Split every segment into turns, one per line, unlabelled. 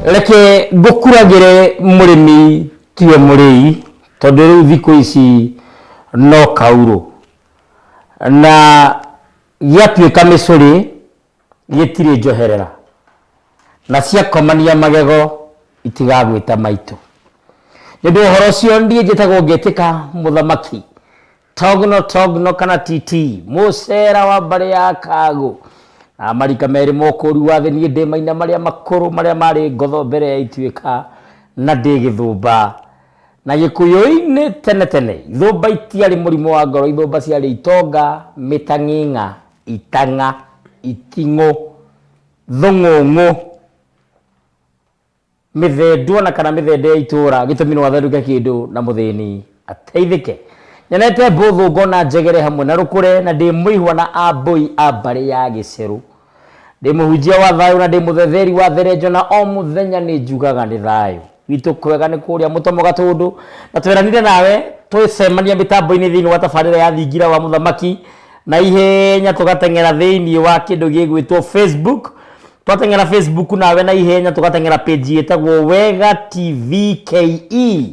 Reke ngukuragire murimi tio muri tondu riu thiku ici no kauro na giatuika micuri gitire njoherera na cia komania magego itigagwita maitu ndu horo cio ndie njitagwo ngetika muthamaki togno kana titi mucera wa mbare ya kago na marika meri mokuru wa thini ndi maina maria makuru maria mari ngotho mbere ya ituika na ndi githumba na gikuyu-ini tene ithumba itiari murimo wa ngoro ithumba ciari itonga mitang'ing'a itang'a iting'u thung'ung'u mithendwo na kana mithende ya itura gitumi no athenduke kindu na muthini ateithike nyenete mbuthu ngona njegere hamwe na rukure na ndi muihwa na ambui a mbari ya giceru ndi muhunjia wa thayu na ndi muthetheri wa therenjo na o muthenya ni njugaga ni thayu witu kwega ni kuria mutomo gatundu na tweranire nawe twicemania mitambo-ini thiini wa tabarira ya thingira wa muthamaki na ihenya tugatengera thiini wa kindu gigwitwo Facebook twatengera Facebook nawe na ihenya tugatengera page yetagwo Wega TV KE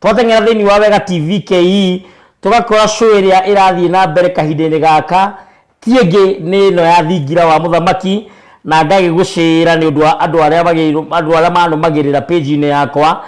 twatengera thiini wa Wega TV KE tugakora show iria irathie na mbere kahindini gaka tienge ni no ya thingira wa muthamaki na ngagi gucira ni undu wa andu aria manumagirira page ine yakwa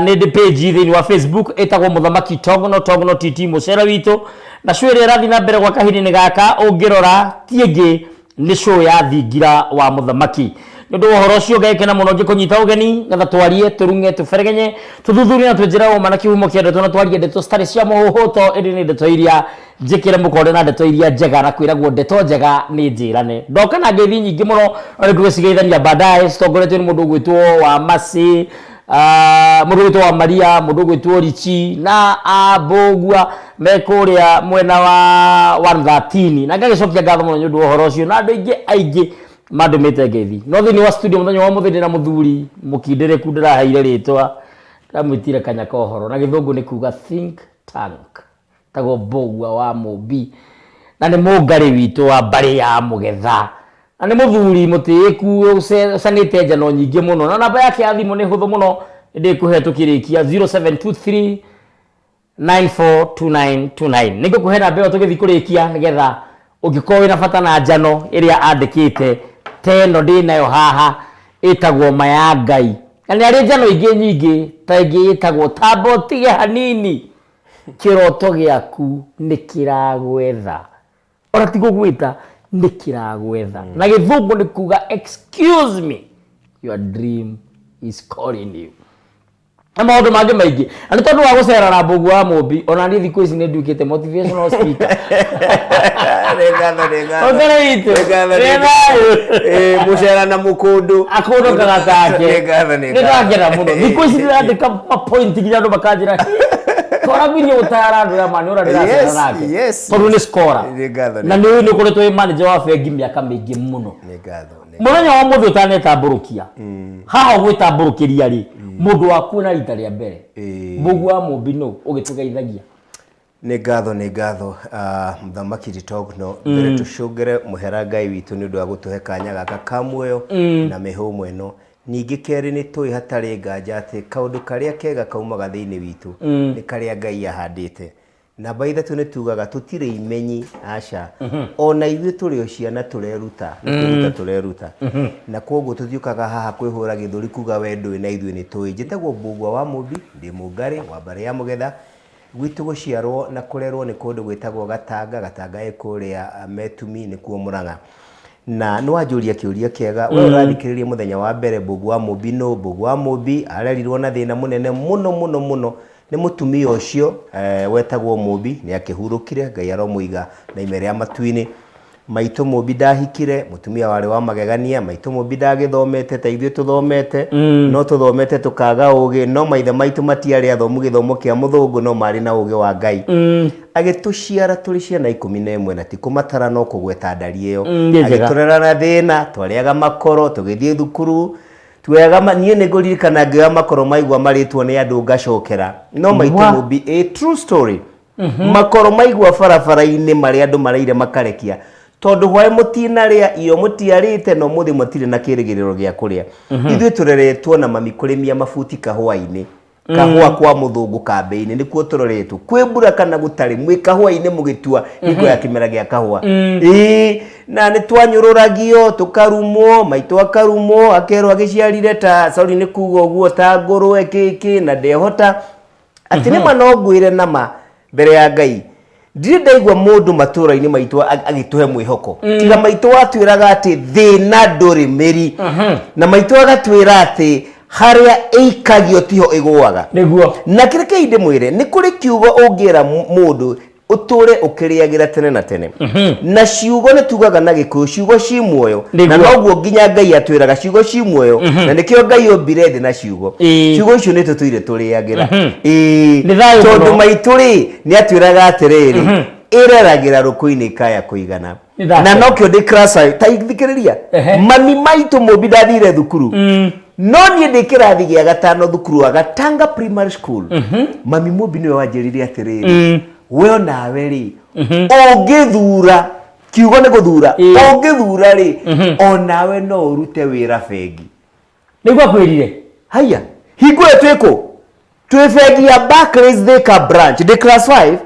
ni ndi page thiini wa Facebook etagwo muthamaki togno titi mucera witu na show iria irathie na mbere kwa kahindini gaka ungirora tienge ni show ya thingira wa muthamaki ndu horo cio ngekena muno ngikunyita ugeni ngatha twarie turunge tuferegenye tuthuthurie na twenjera uma na kihumo kia ndeto na twarie ndeto stari cia muhuto indi ni ndeto iria njikire mukore na ndeto iria njega na kwiragwo ndeto njega ni njirane ndoka na ngethi nyingi muno ari ndugicigeithania baadaye stogoretwe ni mundu gwitwo wa Masi mundu gwitwo wa Maria mundu gwitwo Richi na Abogua mekuria mwena wa 113 na ngagicokia ngatho muno nyu ndu horo cio na andu aingi madumite ngethi no thini wa studio muthenya wa muthini na muthuri mukindereku ndiraheire ritwa ndamwitire kanyaka uhoro na githungu ni kuga think tank tago Bogua wa Mubi na ni mungari witu wa mbari ya mugetha na ni muthuri mutiku sanite njano nyingi muno na namba yake ya thimu ni huthu muno ndi kuhetukirikia 0723 942929 niko kuhena mbeo tugithi kurikia nigetha ungikoo wina bata na njano iria andikite teno ndi nayo haha itagwo maya Ngai na ni ari njano ingi nyingi ta ingi itagwo tambo tige hanini kiroto giaku ni kiragwetha ora tigo gwita ni kiragwetha na githungu ni kuga excuse me your dream is calling you ama ndo mage maigi ani tondu wa gucera na Bogua wa Mubi ona ni thiku ici ni ndukite motivational speaker
Regana
ogere itu
mucera na mukundu
akundu kagatake ndagera muno thiku ici ndandika point nginya ndo makanjira kora video utara ndo ya mani ora ndira nake tondu ni scorer na ni kuretwo manager wa bengi miaka mingi muno muthenya wa muthu utanetamburukia haha gwitamburukiria ri mundu waku na rita ria mbere Bogua wa Mubi no ugitugeithagia
ni ngatho muthamaki togno mbere tucungire muhera Ngai witu ni undu wa gutuhe kanya gaka kamuoyo na mihumo ino ningi keri ni tui hatari nganja ati kaundu karia kega kaumaga thiini witu ni karia Ngai ahandite na baitha tu nitugaga tutire imenyi aca ona ithuĩ tũrĩ o ciana tũreruta na koguo tuthiũkaga haha kwĩhũra gĩthũri kuga we ndũĩ na ithuĩ nĩ tũĩ njĩtagwo Bogua wa Mubi ndĩ mũngari wa mbare ya mũgetha gwitũ gũciarwo na kũrerwo nĩ kũndũ gwĩtagwo Gatanga kũrĩa Metumi nĩkuo Mũrang'a na no wanjũria kĩũria kĩega we ũrathikĩrĩria mũthenya wa mbere Bogua wa Mubi no Bogua wa Mubi arerirwo na thĩna mũnene mũno ni mutumia ucio wetagwo Mubi ni akihurukire Ngai aromuiga na imere ya matu-ini maitu Mubi ndahikire mutumia wari wa magegania maitu Mubi ndagithomete ta ithuĩ tuthomete no tuthomete tukaga ugi no maithe maitu matiari athomu githomo kia muthungu no mari na ugi wa Ngai agituciara turi ciana 11 na ti kumatara no kugweta ndari iyo agiturera na thina twariaga makoro tugithie thukuru twega nie negoririkana ngioya makoro maigwa maritwo ni andu ngacokera no maitu Mubi a true story makoro maigwa barabara-ini mari andu maraire makarekia tondu hwae mutina ria iyo mutiarite no muthi mutire na kirigiriro gia kuria ithuĩ tureretwo na mami kurimia mabuti kahua-ini kahua kwa muthungu kambe-ini nikuo turoretwo kwĩmbura kana gutari mwi kahua-ini mugitua hingo ya kimera gia kahua na nĩ twanyũrũragio tukarumwo maitũ akarumwo akerwo agĩciarire ta sorry nĩ kuga ũguo ta ngũrwe kĩkĩ na ndehota atĩ nĩma no ngwĩre nama mbere ya Ngai ndirĩ ndaigua mũndũ matũra-inĩ maitũ agĩtũhe mwĩhoko tiga maitũ watwĩraga atĩ thĩna ndũrĩ mĩri na maitũ agatwĩra atĩ harĩa ĩikagio tiho ĩgũaga
nĩguo
na kĩreke inde mwĩre nĩ kũrĩ kiugo ũngĩra mũndũ utũre ũkĩrĩagĩra tene na tene na ciugo nĩ tugaga na gĩkũyũ ciugo ci muoyo na noguo nginya Ngai atwĩraga ciugo ci muoyo na nĩkĩo Ngai ombire thĩ na ciugo ciugo icio nĩ tũtũire tũrĩagĩra tondũ maitũ rĩ nĩ atwĩraga atĩrĩrĩ ĩreragĩra rũkũ-inĩ ikaya kũigana na nokĩo ndĩ class ta ithikĩrĩria mami maitũ mũmbi ndathire thukuru no niĩ ndĩ kĩrathi gĩa gatano thukuru wa Gatanga Primary School mami mũmbi nĩwe wanjĩrire atĩrĩrĩ we onawe rĩ ũngĩthura kiugo nĩ gũthura ũngĩthura rĩ onawe no ũrute wĩra bengi
nĩguo akwĩrire
haya hingo ĩyo twĩkũ twĩ bengi ya Barclays Thika branch ndĩ class 5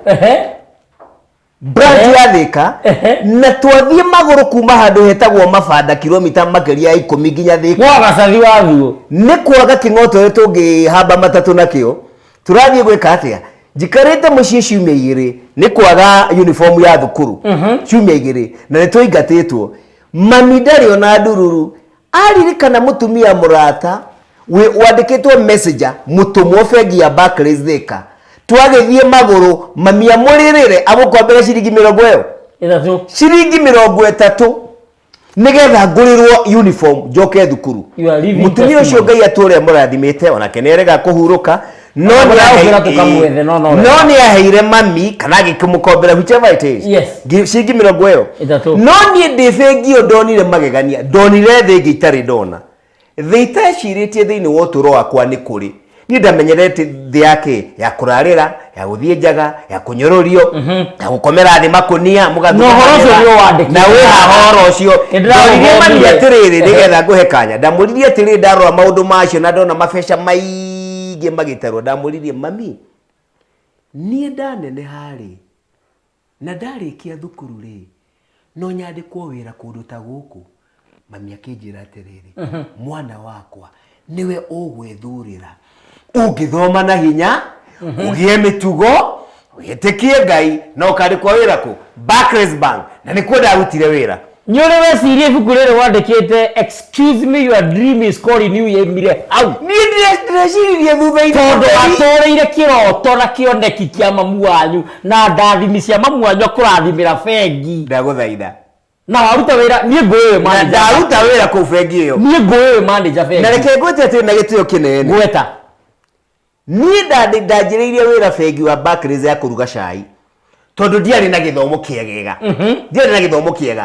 branch ya Thika na twathiĩ magũrũ kuma handũ hetagwo Mabanda kilomita makĩria ya 10 nginya Thika
kwa gacathi wathuo
nĩ kwaga kĩng'oto ũrĩa tũngĩhamba matatũ nakĩo tũrathiĩ gwĩka atĩa njikarĩte mũciĩ ciumia igĩrĩ nĩ kwaga uniform ya thukuru ciumia igĩrĩ na nĩ tũingatĩtwo mami ndarĩ ona ndururu aririkana mũtumia mũrata wandĩkĩtwo messenger mũtũmwo bengi ya Barclays Thika twagĩthiĩ magũrũ mami amũrĩrĩre agũkombera ciringi 30 ciringi 30 nigetha ngũrĩrwo uniform njoke thukuru mũtumia ũcio Ngai atũre mũrathimĩte onake nĩerega kũhurũka no nĩ aheire mami kana agĩkĩmũkombera whichever it is ciringi 30 no niĩ ndĩ bengi ĩyo ndonire magegania ndonire thĩ ĩngĩ itarĩ ndona thĩ itecirĩtie thĩinĩ wa ũtũũro wakwa nĩ kũrĩ niĩ ndamenyerete thĩ yake ya kũrarĩra ya gũthiĩ njaga ya kũnyũrũrio ya gũkomera thĩ makũnia na wĩ hahoro ũcio ndoririe mami atĩrĩrĩ nĩgetha ngũhe kanya ndamũririe atĩrĩrĩ ndarora maũndũ macio na ndona mabeca maingĩ magĩtarwo ndamũririe mami niĩ ndaneneha rĩ na ndarĩkia thukuru rĩ no nyandĩkwo wĩra kũndũ ta gũkũ mami akĩnjĩra atĩrĩrĩ mwana wakwa niwe ũgwĩthurĩra ũngĩthoma na hinya ũgĩe mĩtugo wĩtĩkie Ngai na ũkandĩkwo wĩra kũ Barclays Bank na nĩkuo ndarutire wĩra
nĩ ũrĩ wecirie ibuku rĩrĩ wandĩkĩte excuse me your dream is calling you yaumire hau
niĩ ndĩrecirie thutha-inĩ
tondũ atũrĩire kĩroto na kĩoneki kĩa mamu wanyu na ndathimi cia mamu wanyu kũrathimĩra bengi
ndagũthaitha
na waruta wĩra niĩ ngũĩ manager
ndaruta wĩra kũu bengi ĩyo
niĩ ngũĩ manager bengi
na reke ngwĩte atĩ na gĩtĩo kĩnene
gweta
niĩ ndanjĩrĩirie wĩra bengi wa Barclays ya kũruga cai tondũ ndiarĩ na gĩthomo kĩegega ndiarĩ na gĩthomo kĩega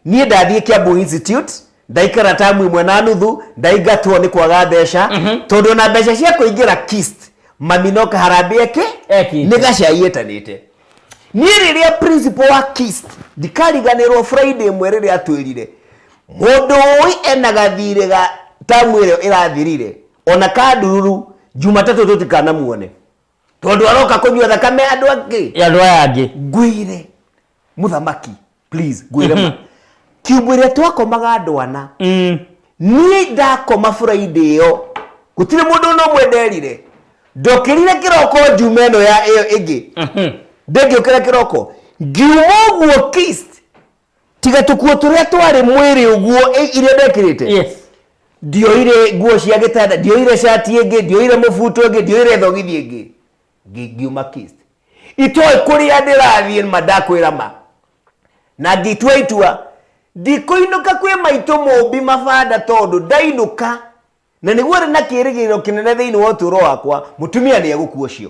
niĩ ndathiĩ Kiambu Institute ndaikara tamu imwe na nuthu ndaingatwo nĩ kwaga mbeca tondũ na mbeca cia kũingĩra KIST mami no kaharambĩ nĩ gacai etanĩte niĩ rĩrĩa principal wa KIST ndikariganĩrwo Friday ĩmwe rĩrĩa atwĩrire mũndũ ũĩ ena gathirĩ ga tamu ĩrĩa ĩrathirire ona kandururu Jumatatũ tũtikanamuone tondũ aroka kũnyua thakame andũ aya angĩ ngwĩre mũthamaki please ngwĩre ma kiumbu ĩrĩa twakomaga andũ ana niĩ ndakoma Friday ĩyo gũtirĩ mũndũ no mwenderire ndokĩrire kĩroko njuma ĩno ya ĩyo ĩngĩ ndĩngĩũkĩra kĩroko ngiuma ũguo KIST tiga tũkuo tũrĩa twarĩ mwĩrĩ ũguo iria ndekĩrĩte ndioire nguo cia gĩtanda ndioire shati ĩngĩ ndioire mũbuto ũngĩ ndioire thogithi ĩngĩ ngiuma KIST itoĩ kũrĩa ndĩrathiĩ ma ndakwĩra ma na ngĩtua itua ndikũinũka kwĩ maitũ mũmbi Mabanda tondũ ndainũka na nĩguo rĩ na kĩĩrĩgĩrĩro kĩnene thĩinĩ wa ũtũũro wakwa mũtumia nĩ egũkua ũcio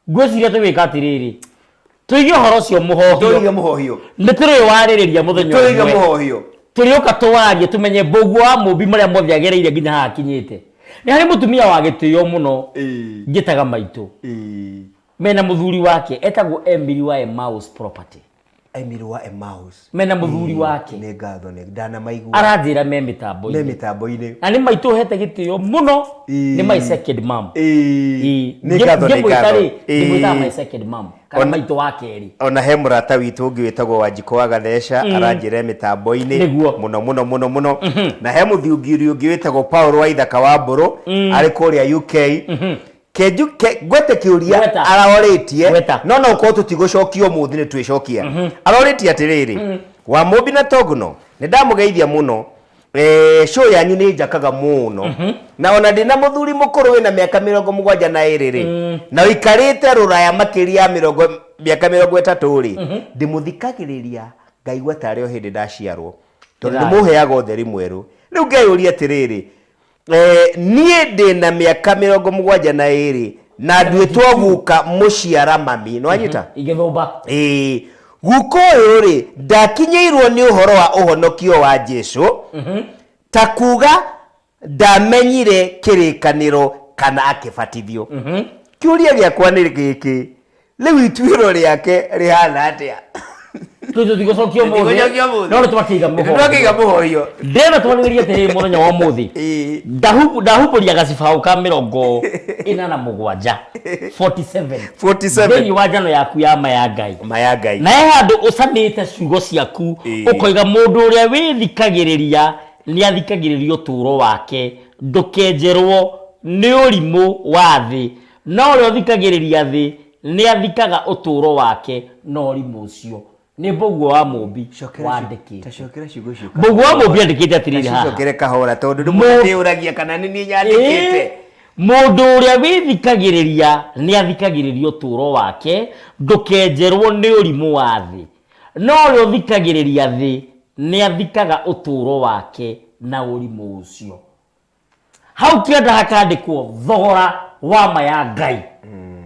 ngwĩciria tũgĩka atĩrĩrĩ tũige ũhoro ũcio mũhohio nĩ tũrĩ warĩrĩria mũthenya ũmwe tũrĩũka tũwarie tũmenye mbũguo wa mũmbi marĩa mothe agereire nginya haha akinyĩte nĩ harĩ mũtumia wa gĩtĩo mũno ngĩtaga maitũ mena mũthuri wake etagwo Emily wa Emmaus Property
Emily wa Emmaus
mena muthuri wake
nĩ ngatho nĩ ndana maigua
aranjira me mitambo-inĩ na nĩ maitũ hete gĩtĩo mũno nĩ my second mom
nĩ ngatho
nĩ mwĩtaga my second mom kana maitũ wa kerĩ.
Ona he mũrata witũ ũngĩ wĩtagwo Wanjikũ wa Gatheca aranjĩra mĩtambo-inĩ mũno na he mũthingiri ũngĩ wĩtagwo Paul wa Ithaka wa Mbũrũ arĩ kũrĩa UK gwete kĩũria arorĩtie no ũkorwo tũtigũcokia ũmũthĩ nĩ twĩcokia arorĩtie atĩrĩrĩ wa Mũmbi na Togno nĩ ndamũgeithia mũno show yanyu nĩ njakaga mũno na ona ndĩ na mũthuri mũkũrũ wĩna mĩaka 72 na ũikarĩte Rũraya makĩria ya mĩaka 30 rĩ ndĩmũthikagĩrĩria ngaigua tarĩ o hĩndĩ ndaciarwo tondũ ndĩmũheaga ũtheri mwerũ rĩu ngeyũria atĩrĩrĩ niĩ ndĩ na mĩaka 72 na nduĩtwo guka mũciara mami no anyita
igĩthũmba
guko ũyũ rĩ ndakinyĩirwo nĩ ũhoro wa ũhonokio wa Jesũ ta kuga ndamenyire kĩrĩkanĩro kana akĩbatithio kĩũria gĩakwa nĩ gĩkĩ rĩu ituĩro rĩake rĩhana atĩa
tũtigũcokia ũmũthĩ no tũkĩiga
mũhoyo
ndĩna twanĩrĩria atĩrĩrĩ mũthenya wa ũmũthĩ ndahubũria gacibaũ ka 47 thĩinĩ wa njano yaku ya Mayangai na he handũ ũcanĩte ciugo ciaku ũkoiga mũndũ ũrĩa wĩthikagĩrĩria nĩ athikagĩrĩria ũtũũro wake ndũkenjerwo nĩ ũrimũ wa thĩ no ũrĩa ũthikagĩrĩria thĩ nĩ athikaga ũtũũro wake na ũrimũ ũcio nĩ Mbũguo wa Mũmbi wandĩkĩte Mbũguo wa Mũmbi andĩkĩte atĩrĩrĩ haha
cokere kahora tondũ ndĩmũragia kana nĩ niĩ nyandĩkĩte
mũndũ ũrĩa wĩthikagĩrĩria nĩ athikagĩrĩria ũtũũro wake ndũkenjerwo nĩ ũrimũ wa thĩ no ũrĩa ũthikagĩrĩria thĩ nĩ athikaga ũtũũro wake na ũrimũ ũcio hau kĩanda hakandĩkwo thogora wa Mayangai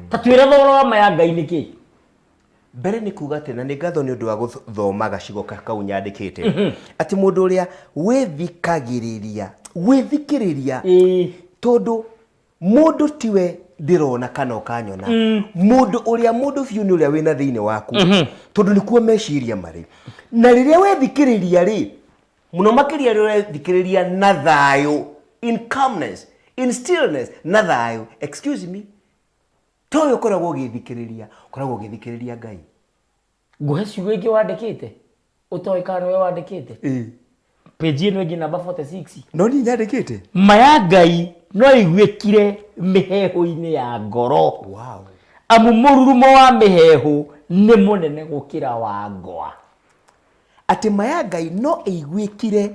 ta twĩre thogora wa Mayangai nĩ kĩ
mbere nĩ kuga atĩ na nĩ ngatho nĩ ũndũ wa gũthoma gacigo kau nyandĩkĩte atĩ mũndũ ũrĩa wĩthikĩrĩria tondũ mũndũ tiwe ndĩrona kana ũkanyona mũndũ biũ nĩ ũrĩa wĩna thĩinĩ waku tondũ nĩkuo meciria marĩ na rĩrĩa wethikĩrĩria rĩ mũno makĩria rĩrĩa wethikĩrĩria na thayũ in calmness in stillness na thayũ excuse me toyo ũkoragwo ũgĩthikĩrĩria Ngai
ngũhe ciugo ingĩ wandĩkĩte ũtoĩ kana we wandĩkĩte page ĩno ĩngĩ namba 46
no niĩ nyandĩkĩte
Mayangai no iguĩkire mĩheehũ-inĩ ya ngoro amu mũrurumo wa mĩheehũ nĩ mũnene gũkĩra wa ngwa
atĩ Mayangai no iguĩkire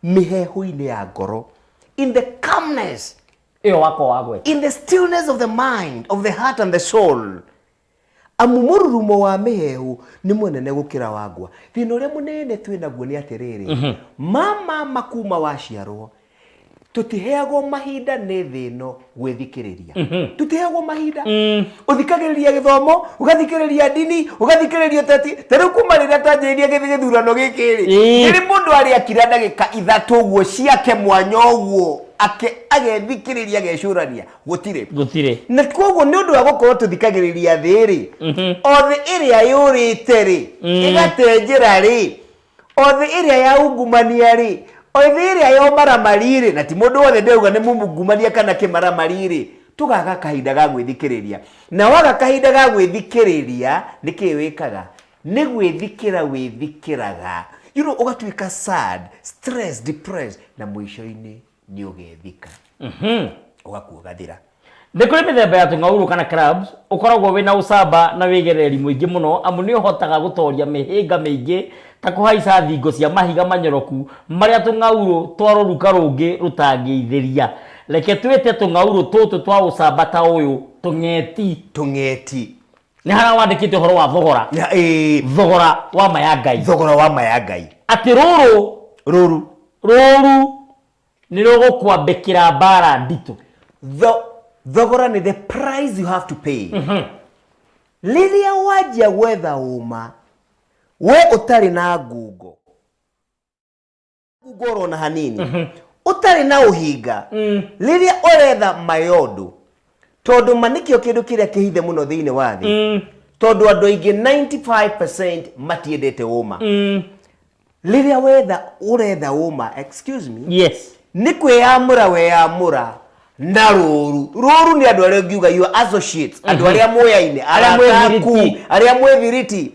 mĩheehũ-inĩ ya ngoro in the calmness in the stillness of the mind, of the heart and the soul. Amu mũrurumo wa mĩheehũ nĩ mũnene gũkĩra wa ngwa. Thĩna ũrĩa mũnene twĩnaguo nĩ atĩrĩrĩ mama makuma waciarwo tutiheagwo mahinda nĩ thĩ ĩno gwĩthikĩrĩria tutiheagwo mahinda ũthikagĩrĩria gĩthomo ũgathikĩrĩria ndini ũgathikĩrĩria ũteti tarĩu kuma rĩrĩa twanjĩrĩirie gĩthurano gĩkĩ rĩ rĩrĩ mũndũ arĩ akira ndagĩka 3 ũguo ciake mwanya ũguo agethikĩrĩria agecũrania gũtirĩ na koguo nĩ ũndũ wa gũkorwo tũthikagĩrĩria thĩ rĩ o thĩ ĩrĩa yũrĩte rĩ ĩgatenjĩra rĩ o thĩ ĩrĩa ya ungumania rĩ o thĩ ĩrĩa ya ũmaramari rĩ na ti mũndũ wothe ndauga nĩ mungumania kana kĩmaramari rĩ tũgaga kahinda ga gwĩthikĩrĩria na waga kahinda ga gwĩthikĩrĩria nĩkĩ wĩkaga nĩ gwĩthikĩra wĩthikĩraga ũgatuĩka sad stressed depressed na mũico-inĩ nĩ ũgethika ũgakua gathira
nĩ kũrĩ mĩthemba ya tũng'aurũ kana clubs ũkoragwo wĩna ũcamba na wĩgereri mũingĩ mũno amu nĩ ũhotaga gũtoria mĩhĩnga mĩingĩ ta kũhaica thingo cia mahiga manyoroku marĩa tũng'aurũ twa rũruka rũngĩ rũtangĩithĩria reke twĩte tũng'aurũ tũtũ twa ũcamba ta ũyũ tũng'eti nĩ harĩa wandĩkĩte ũhoro wa thogora wa Mayangai atĩ rũrũ nĩ rũgũkwambĩkĩra mbara nditũ
thogora nĩ the price you have to pay rĩrĩa wanjia gwetha ũma we ũtarĩ na ngungo ũrona hanini ũtarĩ na ũhinga rĩrĩa ũretha mayondo tondũ manikĩo kĩndũ kĩrĩa kĩhithe mũno thĩinĩ wa thĩ tondu andu aingi 95% matiendete uma riria wetha uretha uma, excuse me,
yes,
ni kwiyamura weyamura na ruru ni andu aria ngiuga you associates, andu aria moyaine, aria mwethiriti,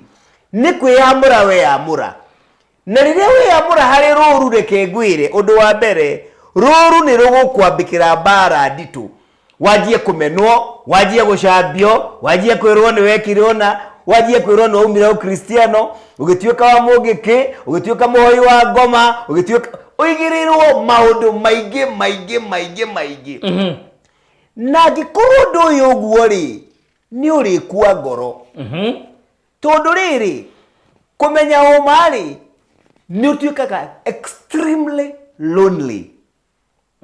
ni kwiyamura weyamura. Na riria weyamura hari ruru reke ngwire undu wa mbere, ruru ni rugukwambikira mbara nditu, wajie kumenwo, wajie gucambio, wajie kwirwo ni wekire ona, wajie kwirwo no umire ukristiano, ugituika wa mugiki, ugituika muhoi wa ngoma, ugituika uigirirwo maundu maingi na gikorwo ndu uyu uguo ri ni urikua ngoro tondu riri kumenya uma ri ni utuikaga extremely lonely.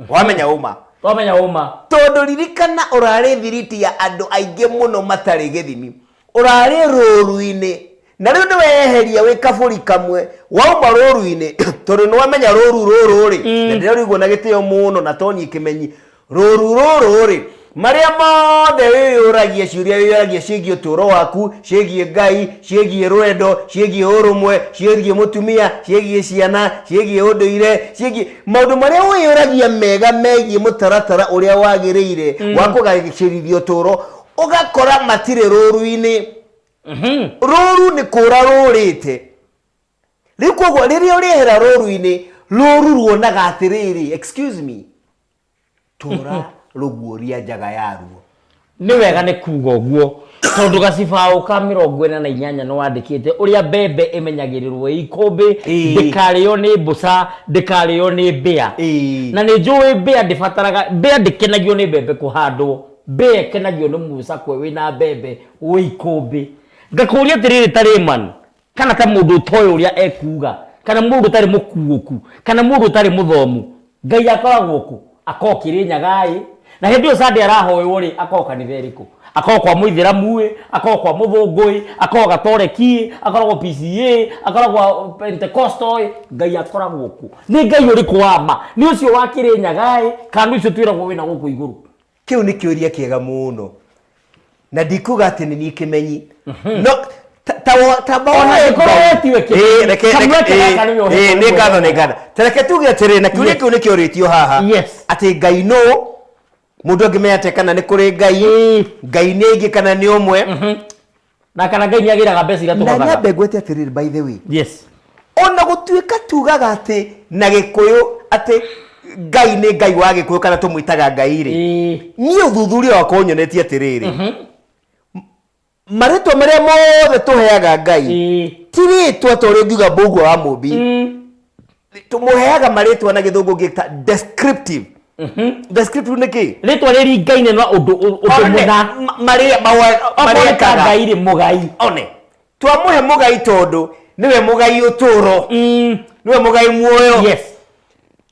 Wamenya uma tondu ririkana urari thiriti ya andu aingi muno matari githimi, urari ruru-ini na riu ni weheria wi kaburi kamwe wauma ruru-ini tondu ni wamenya ruru ri na ndio rigwo na gitio muno na toni kimenyi ruru ri maria mothe wiyuragia ciuria wiyuragia ciĩgie ũtũũro waku, ciĩgie Ngai, ciĩgie rwendo, ciĩgie ũrũmwe, ciĩgie mũtumia, ciĩgie ciana, ciĩgie ũndũire, ciĩgie maũndũ marĩa wiyuragia mega megie mũtaratara ũrĩa wagĩrĩire wa kũgacĩrithia ũtũũro, ũgakora matirĩ rũru-inĩ. Rũru nĩ kũra rũrĩte. Rĩu koguo rĩrĩa ũrĩehera rũru-inĩ, rũru ruonaga atĩrĩrĩ, excuse me, tũra ruguoria njaga yaruo.
Ni wega ni kuga uguo tondu gacibao ka 48 no wandikite uria mbembe imenyagirirwo ikumbi ndikario ni mbuca ndikario ni mbia na ni njui mbia ndifataraga mbia ndikenagio ni mbembe kuhandwo mbia kenagio ni muca kwe wina mbembe wi ikumbi ngakuria tiriri tariman kana ta mundu toyo uria ekuga kana mundu tari mukuuku kana mundu tari muthomu Ngai akoragwo ku akokire nyagai na hindi usande arahoywo ri akoka ni theriku akoko kwa muithiramu akoko kwa muthungui akoko gatoreki akoragwo PCA akoragwo Pentecostal Ngai akoragwo ku ni Ngai uriku wama ni ucio wakire nyagai kana ucio twiragwo wina guku iguru
kiu ni kiuria kiega muno na ndikuga ati ni kimenyi no ni ngatho tereke tuge atiri na kiuria kiu ni kioritio haha ati Ngai no mundu angimenya kana ni kuri Ngai ni ingi kana ni umwe
na kana Ngai niagiraga mbeca iratugaga
na nyambe gwete atiriri by the way
yes
ona gutuika tugaga ati na gikuyu ati Ngai ni Ngai wa gikuyu kana tumwitaga Ngai ri ni uthuthuria wako nyonetie atiriri maritwa maria mothe tuheaga Ngai tiritwa tore ngiuga Mungu wa mubi tumuheaga maritwa na githungu ngita descriptive descriptive niki
ritwa riri Ngai ne no undu muna
maria
ka Ngai ri mugai
one twamuhe mugai tondu niwe mugai uturo niwe mugai muoyo
yes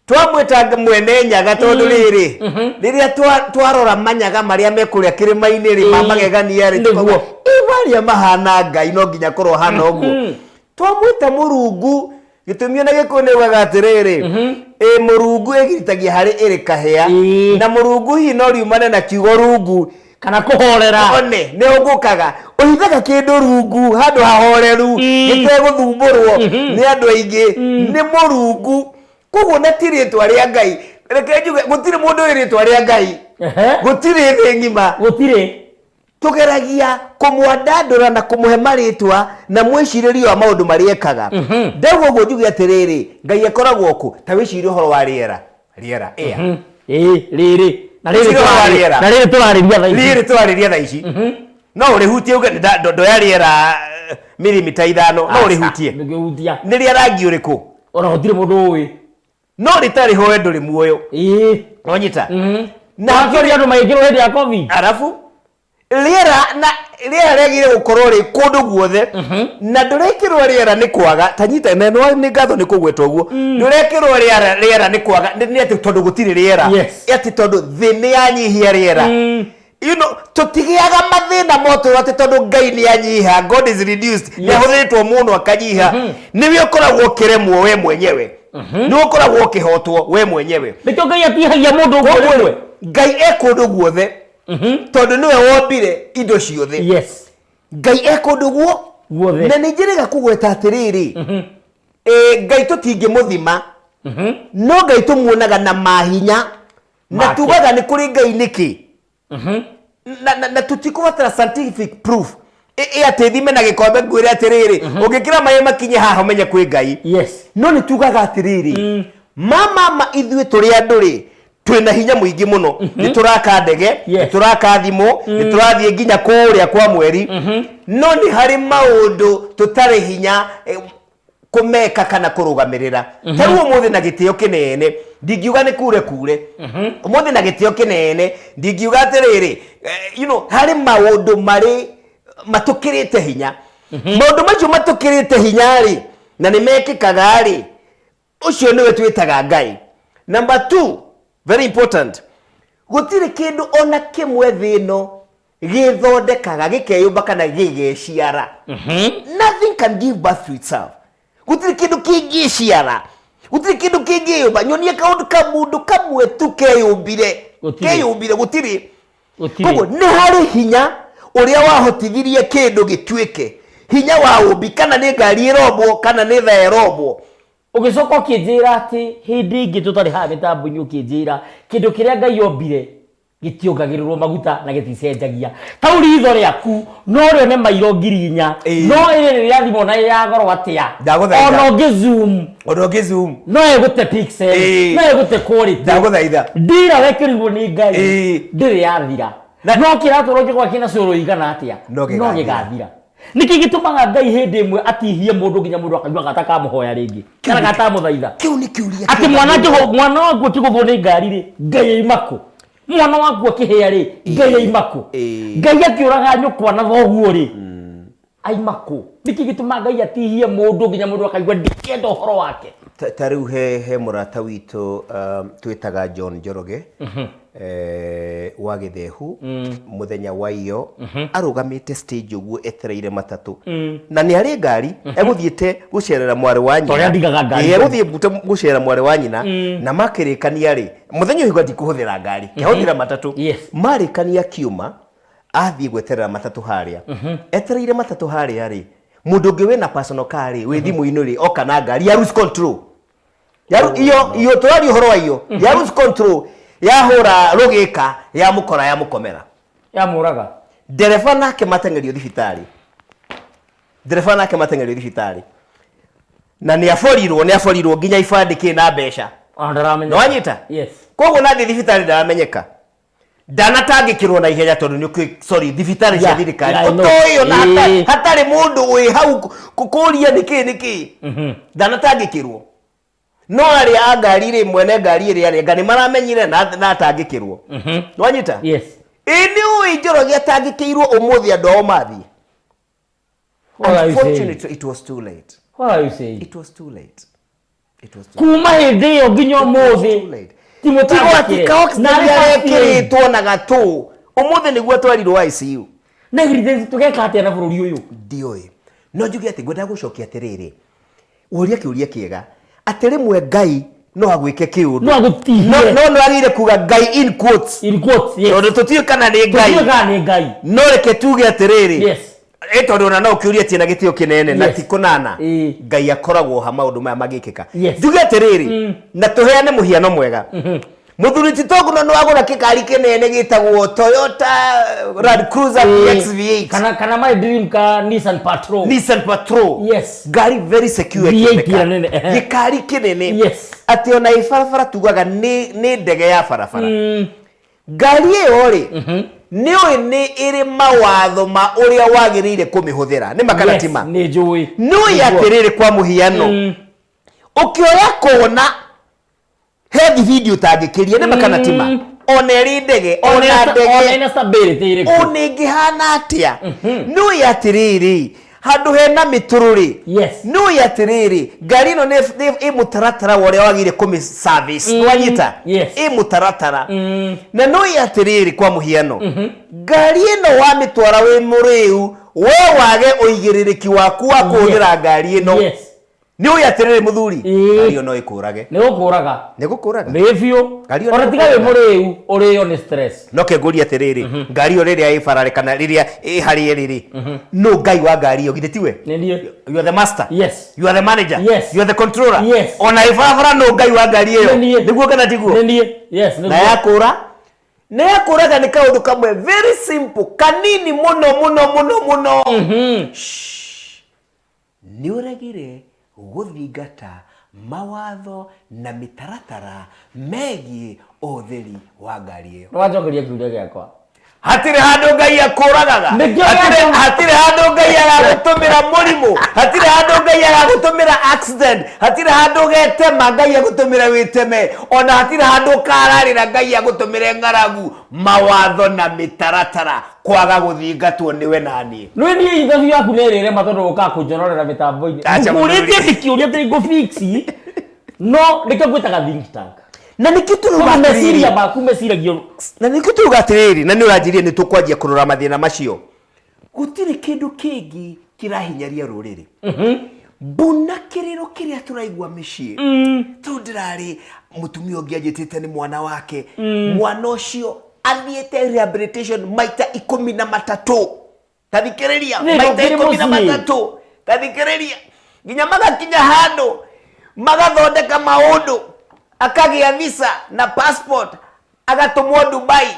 twamwita mwene nyaga tondu riri riria twarora manyaga maria mekuria kirima-ini ri mamagegania ri tukoguo ibaria mahana Ngai no nginya korwo hana uguo twamwita Murungu gitumio na gikunewaga atiriri Murungu egiritagia hari iri kahea na Murungu hi no riumane na kiugo rungu
kana kuhorera
one ni ungukaga uhithaga kindu rungu handu hahoreru giteguthumbũrwo ni andu aingi ni Murungu koguo na tiritwa ria Ngai reke njuge gutire mundu wiritwa ria Ngai gutire thi ngima
gutire
tugeragia kumwandandura na kumuhe maritwa na mwiciririo wa maundu mariekaga ndaugo guo njuge atiriri Ngai akoragwo ku ta wicirie uhoro wa riera air
riri na riri
turariria tha ici no urihutie uge ndo ya riera milimita 5 no urihutie ni ria rangi uriku
ora gutire mundu ui
no ritari ho endu ri muoyo onyita
na akiri andu maigiro hindi ya covid
arafu riera regire gukorwo ri kundu guothe na ndurekirwo riera ni kwaga tanyita na no ni ngatho ni kugwetwo guo ndurekirwo riera ni kwaga ni ati tondu gutiri riera ati tondu thi ni yanyihia riera you know tutigiaga mathina moto ati tondu Ngai ni anyiha God is reduced ni huthetwo muno akanyiha niwe ukoragwo kiremwo we mwenyewe ni ukoragwo kihotwo we mwenyewe
nikyo Ngai atihagia mundu guo
Ngai ekundu guothe tondu niwe wombire indo ciothe ngai ekonduguo na nijirega kugweta atiriri ngai tutingĩmuthima no ngai tumuonaga na mahinya na tugaga ni kuri ngai niki na tutikubatara scientific proof ate thime na gikombe ngwire atiriri ungikira maye makinye haha umenye kwi ngai no ni tugaga atiriri mama ithuĩ tũrĩ andũ rĩ twĩna hinya mũingĩ mũno nĩ tũraka ndege nĩ tũraka thimũ nĩ tũrathiĩ nginya kũrĩa kwa mweri no nĩ harĩ maũndũ tũtarĩ hinya kũmeka kana kũrũgamĩrĩra tarĩu ũmũthĩ na gĩtĩo kĩnene ndingiuga nĩ kure ũmũthĩ na gĩtĩo kĩnene ndingiuga atĩrĩrĩ harĩ maũndũ marĩ matũkĩrĩte hinya maũndũ macio matũkĩrĩte hinya rĩ na nĩ mekĩkaga rĩ ucio niwe twitaga ngai. Number 2, very important, gutire kindu ona kimwe thino githondekaga gikeyumba kana gigeciara. Nothing can give birth to itself. Gutire kindu kingiciara, gutire kindu kingiyumba. Nyonie kaundu kamundu kamwe tu keyumbire gutire. Koguo ni hari hinya uria wahotithirie kindu gitwike hinya wa umbi, kana ni ngari irobwo kana ni tha irobwo.
Ugicoka ukinjira ati hindi ingi tutari ha mitambo-ini ukinjira kindu kiria ngai yombire gitiungagirirwo maguta na giticenjagia tau ritho riaku no rio ne mairo 4,000 no iri ria thimo na ya goro atia ono ngizoom no egute pixel no egute quality
ndaguthaitha
ndira wekirirwo ni ngai ndiri yathira no kiratoro gikwa kina curu igana atia no gigathira niki gitumaga ngai hindi imwe atihie mundu nginya mundu akanywa gataka muhoya ringi kana gatamuthaitha
kiu ni kiuria
ati mwana wangu kiguthwo ni ngari ri ngai imako mwana wangu akihia ri ngai imako ngai akiuraga nyukwa na thoguo ri aimako niki gitumaga ngai atihie mundu nginya mundu akanywa ndikenda uhoro wake
tariu he murata witu twitaga John Njoroge wa Githehu muthenya wa iyo arugamite stage uguo etereire matatu na ni ari ngari eguthiete gucerera mwari wa nyina eguthie gucerera mwari wa nyina na makirikania ri muthenya uyu ndikuhuthira ngari kehuthira matatu marikania kiuma athie gweterera matatu haria etereire matatu haria ri mundu ungi wina personal car ri wi thimu-ini ri oka na ngari ya lose control iyo turari uhoro wa iyo ya lose control yahura rugika ya mukora ya mukomera
ya muraga
dereva nake matengerio thibitari na ni aforirwo nginya ibandi kina mbeca
andaramenya
wanyita koguo na thibitari ndaramenyeka ndanatangikirwo na ihenya tondu ni thibitari cia thirikari utoyo na hatari mundu wi hau kukuria niki ndanatangikirwo no ari ngari ri mwene ngari ri ari ngani maramenyire na atangikirwo nwanyita ini ui Njoroge atangikirwo umuthi ando mathi. Unfortunately it was too late.
What are you saying?
It was too late.
Kuma hindi yo nginya umuthi
timotikawa kiritwo na gatu umuthi niguo twarirwo ICU
na grithe tugeka atia na bururi uyu
ndioi no njugi ati ngwenda gucokia atiriri uria kiuria kiega atiri mwe ngai no agwike kiundu
no agutihie
no agire kuga ngai in quotes yes tondu tutio kana ni ngai no reke tuge atiriri
yes
tondu na no kiuria tina gitio kinene na tikunana ngai akoragwo ha maundu maya magikika njugi atiriri na tuheane muhiano mwega muthuri Titogu no agura kikari kinene gitagwo Toyota Land Cruiser PX-V8
kana my dream ka Nissan Patrol yes
gari very secure gikari kinene
yes
ati ona ifarafara tugaga ni ndege ya farafara gari iyo ri ni iri mawatho ma uria wagirire kumihuthira ni makanatima
ni njui
no yatirire kwa muhiano ukioya kuona heavy video tagikiria ni makanatima oneri ndege ona
stability iri
uningihana atia no yatiriri handu hena mitururi no yatiriri gari no ni mutaratara wore wagire kumi service wanyita mutaratara na no yatiriri kwa muhiano gari ino wa mitwara we muriu we wage uigiririki waku wa kuhira gari ino ni uya atiriri muthuri
Ĩĩ.
ngari no ikurage
Nĩ gũkũraga.
ni gukuraga
Nĩ biũ.
Ngari ĩyo
Ona
nĩ
tiga wĩ
gũkũraga.
mũrĩu ũrĩo nĩ stress.
no ke ngũria atiriri ngari yo riria ibarare kana riria i hari riri no ngai wa ngari yo githĩ tiwe
Nĩ niĩ.
you are the master
Yes.
you are the manager
Yes.
you are the controller
Yes.
ona ibarabara no ngai wa ngari iyo
Nĩ niĩ.
niguo kana tiguo
Nĩ niĩ. Yes.
na yakura na yakuraga ni kaundu kamwe very simple kanini muno ni uregire guthingata mawatho na mitaratara megie utheri wa ngari iyo
Nĩ wanjokeria kiuria gĩakwa.
hatire handu ngai akuragaga
Nĩkĩo
hatire handu ngai agagutumira murimu hatire handu ngai agagutumira accident hatire handu getema ngai agutumira witeme ona hatire handu kararira ngai agutumire ngaragu mawatho na mitaratara kwaga guthingatwo niwe nani
Nĩ niĩ ithabi yaku nĩ rĩrĩ matondu ũka kũnjonorera mĩtambo-inĩ.
Acha
Ngũrĩtie ndĩkĩũria tĩ ngũfix. No nĩkĩo ngwĩtaga think tank.
na nikio
Tondũ meciria maku meciragio.
na nikio turuga atiriri na ni uranjirie ni tukwanjia kurora mathina macio gutire kindu kingi kirahinyaria ruriri mbuna kiriro kiria turaigua micii tu ndirari mutumia ungi anjitite ni mwana wake mwana ucio athiete rehabilitation maita 13 tathikiriria maita 13 tathikiriria nginya magakinya handu magathondeka maundu akagia visa na passport agatumwo Dubai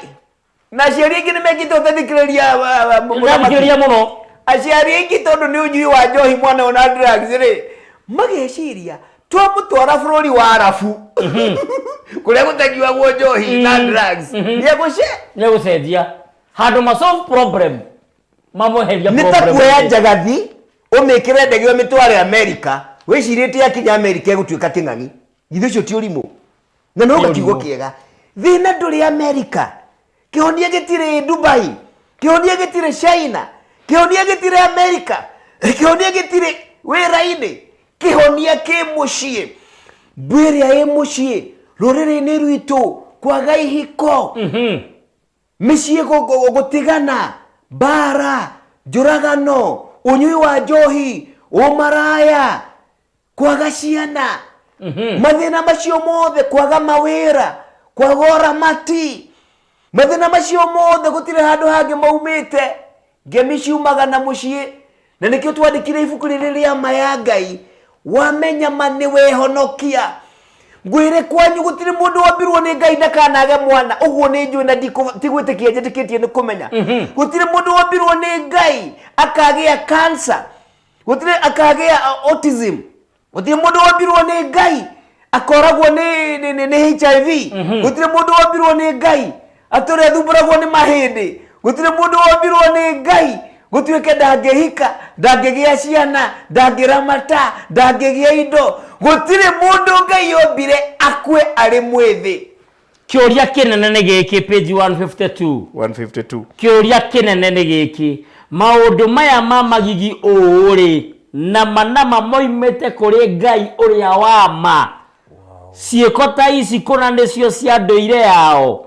na ciari ingi nimekite utathikiriria
Ndakĩũria mũno.
aciari ingi tondu ni unyui wa njohi mwana ona drugs ri mageciria twamutwara bururi wa Arabu kuria gutagiwagwo njohi na drugs
Nĩ gũcenjia. Handũ ma solve problem. Mamweheria problem.
nitakuoya njagathi umikire ndege mitware America wicirite akinya America egutuika king'ang'i githe cio ti urimu na no gakiugo kiega thina nduri America kihonia gitire Dubai kihonia gitire China kihonia gitire America kihonia gitire wira-ini kihonia ki mucii mbwiria i mucii ruriri-ini rwitu kwaga ihiko micii gutigana bara njuragano unyui wa njohi umaraya kwaga ciana mathina macio mothe kwaga mawira kwaga uramati mathina macio mothe gutire handu hangi maumite ngemi ciumaga na mucii na nikio twandikire ibuku riri ria maya ngai wamenya mani wehonokia ngwire kwanyu gutire mundu wambirwo ni ngai ndakanage mwana uguo ni njui na tigwitikia njitikitie ni kumenya gutire mundu wambirwo ni ngai akagia cancer gutire akagia autism gutire mundu wambirwo ni ngai akoragwo ni HIV gutire mundu wambirwo ni ngai ature thumburagwo ni mahindi gutire mundu wambirwo ni ngai gutuike ndangihika ndangigia ciana ndangiramata ndangigia indo gutire mundu ngai yombire akwe ari mwithi
Kĩũria kĩnene nĩ gĩkĩ page 152. Kĩũria kĩnene nĩ gĩkĩ. Maũndũ maya ma magigi ũũ-rĩ na manama moimĩte kũrĩ Ngai ũrĩa wa ma. Ciĩko ta ici kũna nĩcio cia ndũire yao.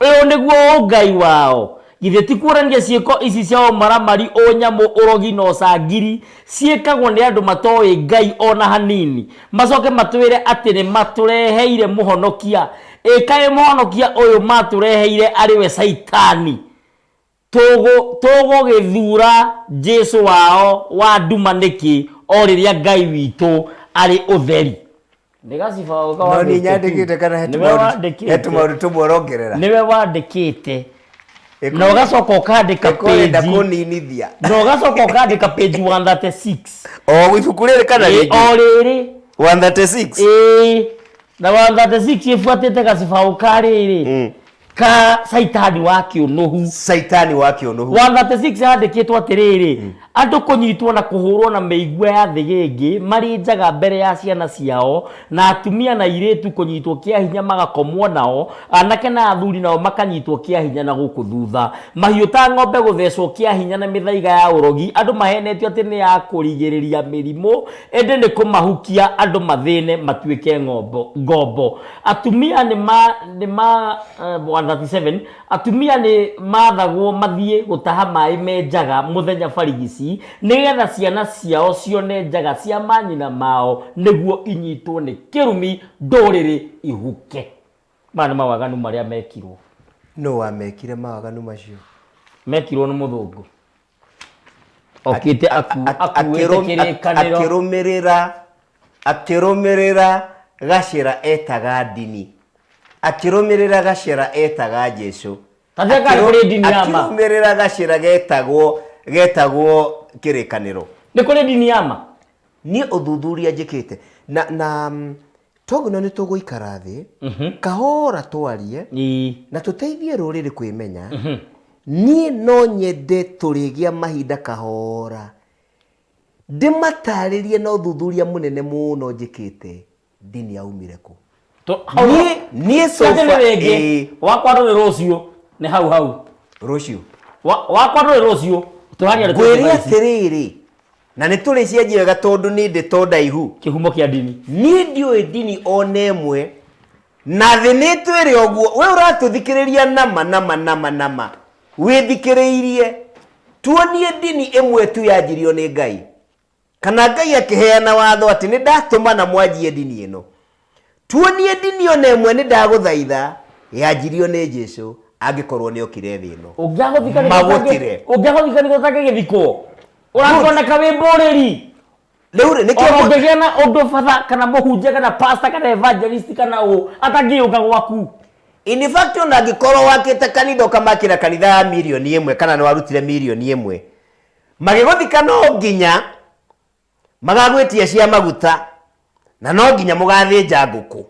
Ũyũ nĩguo Ngai wao. Githĩ ti kuonania ciĩko ici cia ũmaramari ũnyamũ ũrogi na ũcangiri ciĩkagwo nĩ andũ matoĩ Ngai ona hanini. Macoke matwĩre atĩ nĩ matũreheire mũhonokia. Kaĩ mũhonokia ũyũ matũreheire arĩ we Saitani. Tũgũgĩthura Jesũ wao wa nduma nĩkĩ o rĩrĩa Ngai witũ arĩ ũtheri.
no ni nyandikite kana hetu maundu tumworongerera
Niwe wandĩkĩte. Na ũgacoka ũkandĩka page
kuninithia
na ũgacoka ũkandĩka page 136
o ibuku riri kana rĩngĩ
o rĩrĩ
136
na 136 ĩbuatĩte gacibaũ karĩrĩ ka Saitani wa kĩũnũhu 136 yandĩkĩtwo atĩrĩrĩ andũ kũnyitwo na kũhũrwo na mĩigua ya thĩgĩngĩ marĩ njaga mbere ya ciana ciao na atumia na airĩtu kũnyitwo kĩa hinya magakomwo nao anake na athuri nao makanyitwo kĩa hinya na gũkũ thutha mahiũ ta ng'ombe gũthecwo kĩa hinya na mĩthaiga ya ũrogi andũ mahenetio atĩ nĩ ya kũrigĩrĩria mĩrimũ ĩndĩ nĩ kũmahukia andũ mathĩne matuĩke ngombo atumia nĩ 137 atumia nĩ mathagwo mathiĩ gũtaha maĩ me njaga mũthenya barigici ici nigetha ciana ciao cione njaga cia manyina mao niguo inyitwo ni kirumi nduriri ihuke. Mani mawaganu maria mekirwo.
No wamekire mawaganu macio?
Mekirwo ni muthungu. Okite akuwete kirikaniro
akirumirira gacira etaga ndini, akirumirira gacira etaga Jesu, akirumirira gacira getagwo kirikaniro.
Ni kuri dini yama
ni uthuthuria njikite na toguno ni tuguikara thi kahora twarie na tuteithie ruriri kwimenya. Ni no nyende turigia mahinda kahora ndimataririe na uthuthuria munene muno njikite dini yaumire ku. Ni sofa
wakwa ndo rocio ni hau
rocio
wakwa ndo rocio turania
gwiri atiriri na ni turi cianji wega tondu ni ndi tondaihu
kihumo kia dini.
Ni ndiwe dini onemwe na thi ni twire oguo we uratuthikiriria nama withikiriirie tuonie dini imwe tu yajirio ni Ngai kana Ngai akiheana watho ati ni ndatuma na mwanjie dini ino. Tuonie dini onemwe ni ndaguthaitha yajirio ni Jesu angikorwo ni okire thi ino.
Ungiagothikana take githiko urakona kawimboreri
leure nikio
ngegena undu fatha kana muhunje kana pastor kana evangelist kana atangiuka gwaku.
In fact ona gikorwo wakite kanitha kamakira kanitha ya milioni 1 kana ni warutire milioni 1 magiguthika no nginya magagwetia cia maguta na no nginya mugathinja nguku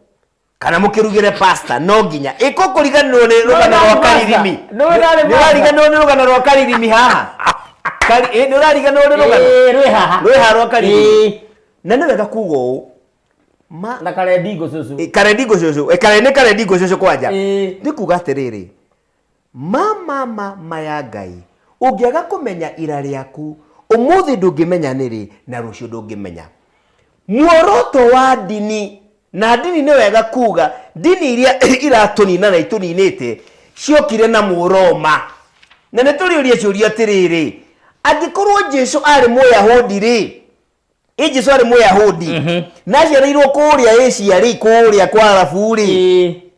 kana mukirugire pasta no nginya iko kuriganirwo ni rugano rwa karirimi ni rariganirwo ni rugano rwa karirimi haha ni rariganirwo ni rugano rwi haha rwa karirimi na ni wega kugo
na karedigo cucu
karedigo cucu kwanja ni kuga atiriri maya Ngai ungiaga kumenya ira riaku umuthi ndungimenya niri na rucio ndungimenya muoroto wa dini. Na dini ni wega kuga dini iria iratunina na ituninite ciokire na Muroma na ni turiuria ciuria atiriri angikorwo Jesu ari Muyahudi ri Jesu ari Muyahudi na ciareirwo kuria Asia ri kuria kwa Arabu ri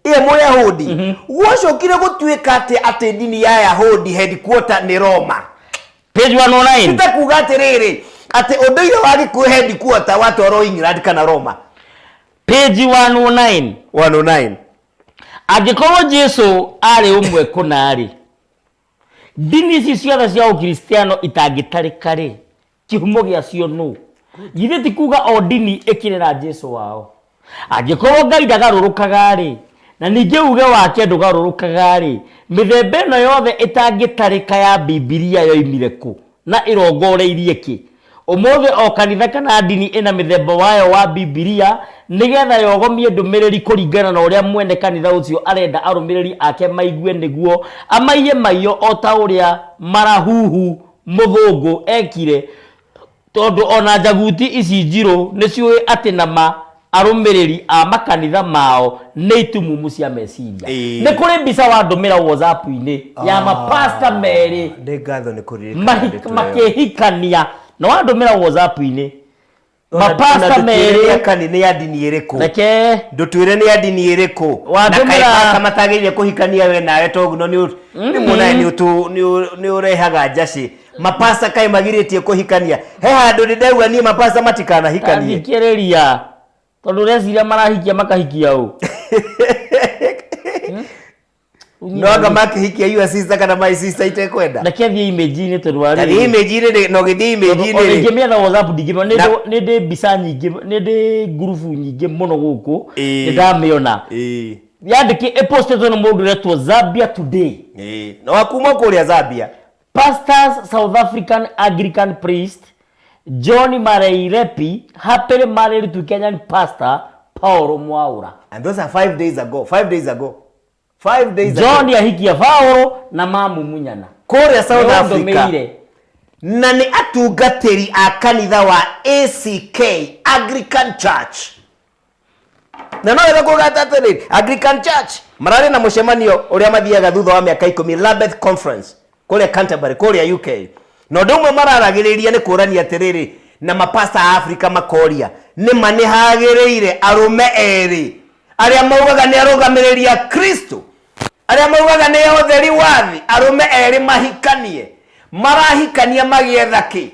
iye Muyahudi gwacokire gutuika ati dini ya Yahudi headquarter ni Roma.
Page 109
nitakuga atiriri ati unduire wagi ku headquarter watwaro England kana Roma.
Page 109 angikorwo Jesu ari umwe kunari dini ici ciothe cia ukristiano itangitarika ri kihumo gia cio no githe ti kuga o dini ikirira Jesu wao. Angikorwo Ngai ndagarurukaga ri na ninge uge wake ndugarurukaga ri mithembe no yothe itangitarika ya Biblia yoimire ku na irongoreirie ki umuthi o kanitha kana dini ina mithemba wayo wa Biblia nigetha yogomie ndumiriri kuringana na uria mwene kanitha ucio arenda arumiriri ake maigue niguo amaiye maiyo o ta uria marahuhu muthungu ekire tondu ona njaguti ici njiro niciui ati nama arumiriri a makanitha mao ni itumumu cia meciria. Ni kuri mbica wa ndumira WhatsApp-ini ya mapasta meri
ndi ngatho ni kuririkana
makihikania no andumira WhatsApp-ini mapasta meri
kanini ya dini iriku
reke
ndutwire ni ya dini iriku
wandumira
kama tagirie kuhikania we nawe toguno ni muna ni urehaga njaci mapasta kai magiritie kuhikania he handu ni ndauga ni mapasta matikana hikanie
thikiriria tondu reciria marahikia makahikia u
no anga makihikia you sister kana my sister itekwenda
nakethia image-ini tondu ari
ari image-ini no githii image-ini
ngimia WhatsApp ndigima ni ndi mbica nyingi ni ndi group nyingi muno guku ndamiona yandiki postetwo na mundu retwo Zambia Today
no wakuma kuria Zambia.
Pastors South African Anglican priest John Marairepi happily married to Kenyan pastor Paulo Mwaura,
and those are 5 days ago.
John yahikia Paulo na mamu munyana
kuria South Africa na ni atungatiri a kanitha wa ACK Anglican Church na no ira kugatatiri Anglican Church marari na mucemanio uria mathiaga thutha wa miaka 10 Lambeth Conference kuria Canterbury kuria UK no ndumwe mararagiriria ni kurania atiriri na mapasta a Africa makoria ni manihagiriire arume eri aria maugaga ni arugamiria Kristo aria maugaga ni utheri wathi arume eri mahikanie marahikania magietha ki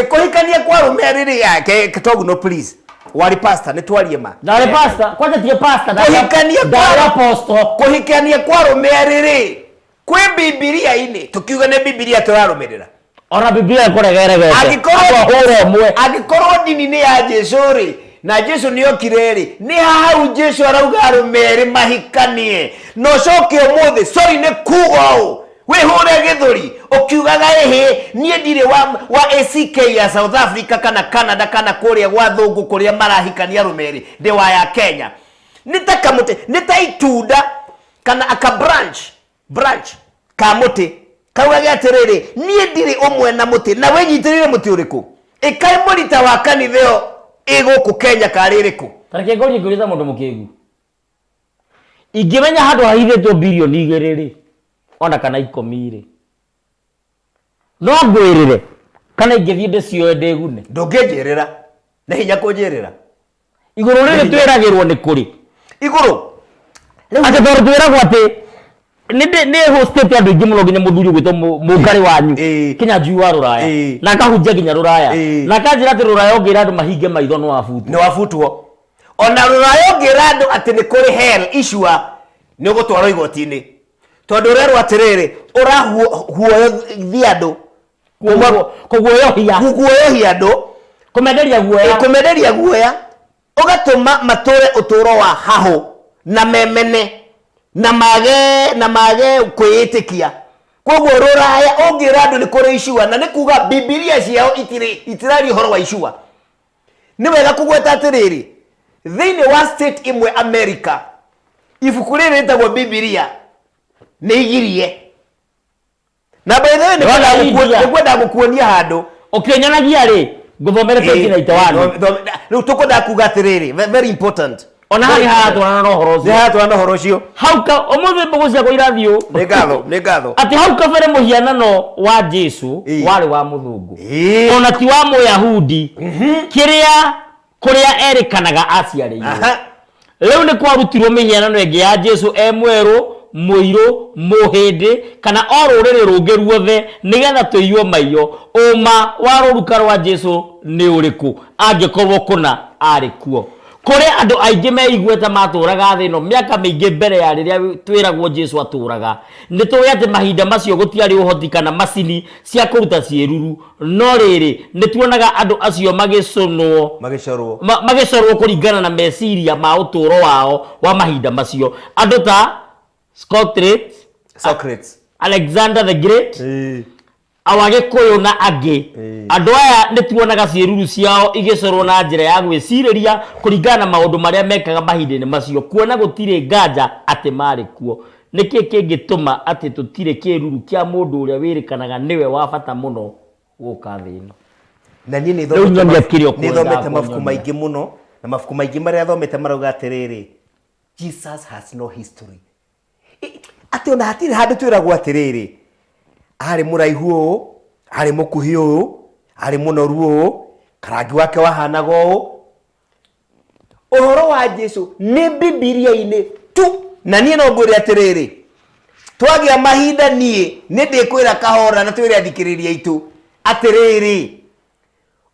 ikuhikania kwa arume eri yake Toguno please wali pastor ni twarie ma
ndari pastor kwanza tie pastor
kuhikania
apostle
kuhikania kwa arume eri kwi Biblia ini tukiuga ni Biblia turarumirira
ona Biblia ikoregerege
agikorwo dini ni ya Jesu ri na Jesu niyo kireri ni hau Jesu arauga arumeri mahikanie no coke umuthi sorry ni kugo we hore githuri ukiugaga ehe nie ndire wa ACK ya South Africa kana Canada kana kuria gwa thungu kuria marahikania arumeri ndi wa ya Kenya nitakamute nitaitunda kana aka branch kamuti kauga atiriri nie ndire umwe na muti na wenyitirire muti uriku ikai murita wa kanitheo iguku Kenya kaririku
tareke ngori nguriza mundu mukigu ingimenya handu hahithitwo bilioni 2 ona kana 10 no ngwirire kana ingithie ndecio ndegune
ndungijirira na hinya kunjirira
iguru riri twiragirwo ni kuri
iguru
ate tor twiragwo ati ni hostate andu ingi muno nginya muthuri gwito mungari wanyu kinya njui wa ruraya na kahunjia nginya ruraya na kanjira ati ruraya ngira andu mahinge maitho no wafutwo
ona ruraya ngira andu ati ni kuri hell issue ni gutwarwo igoti-ini tondu rero atiriri urahuoyo thiandu kuguoyohia andu kumenderia guoya ugatuma mature uturo wa hahu na memene na mage kwitikia koguo ruraya ungira andu ni kuri issue na ni kuga Biblia ciao itirari horo wa issue ni wega kugweta atiriri thiini wa state imwe America ibuku riri ritagwo Biblia ni igirie na by the way ni kwenda gukuonia handu
ukinyanagia ri guthomere page na itawani
riu tukwenda kuga atiriri very important
ona hari hatwana no horo
ucio
hauka umuthi mbugu cia irathio
ni ngatho
ati hauka bere muhianano wa Jesu wari wa muthungu ona ti wa Muyahudi kuria erikanaga aciariirwo riu ni kwarutirwo mihianano ingi ya Jesu mweru muiru muhindi kana oruriri rungi ruothe nigetha tuiywo maiyo uma wa ruruka rwa Jesu ni uriku angikorwo kuna ari kuo kore andu aingi meigueta maturaga thino miaka mingi mbere ya riria twiragwo Jesu aturaga nituwe ati mahinda macio gutiari uhoti kana macini cia kuruta ciiruru no riri nituonaga andu acio magicorwo kuringana na meciria ma uturo wao wa mahinda macio andu ta Socrates Alexander the Great awagikuyu na angi andu aya nituonaga ciiruru ciao igicorwo na njira ya gwiciriria kuringana na maundu maria mekaga mahinda-ini macio kuona gutire nganja ati mari kuo niki kingituma ati tutire kiruru kia mundu uria wirikanaga niwe wa bata muno guka thino
na ni thomete mabuku maingi muno na mabuku maingi maria thomete marauga atiriri Jesus has no history ati ona hatire handu twiragwo atiriri ari muraihu uyu ari mukuhi uyu ari munoru uyu karangi wake wahanaga uyu uhoro wa Jesu ni Biblia-ini tu na nie no ngwire atiriri twagia mahinda nie ni ndikwira kahora na twire athikiriria itu atiriri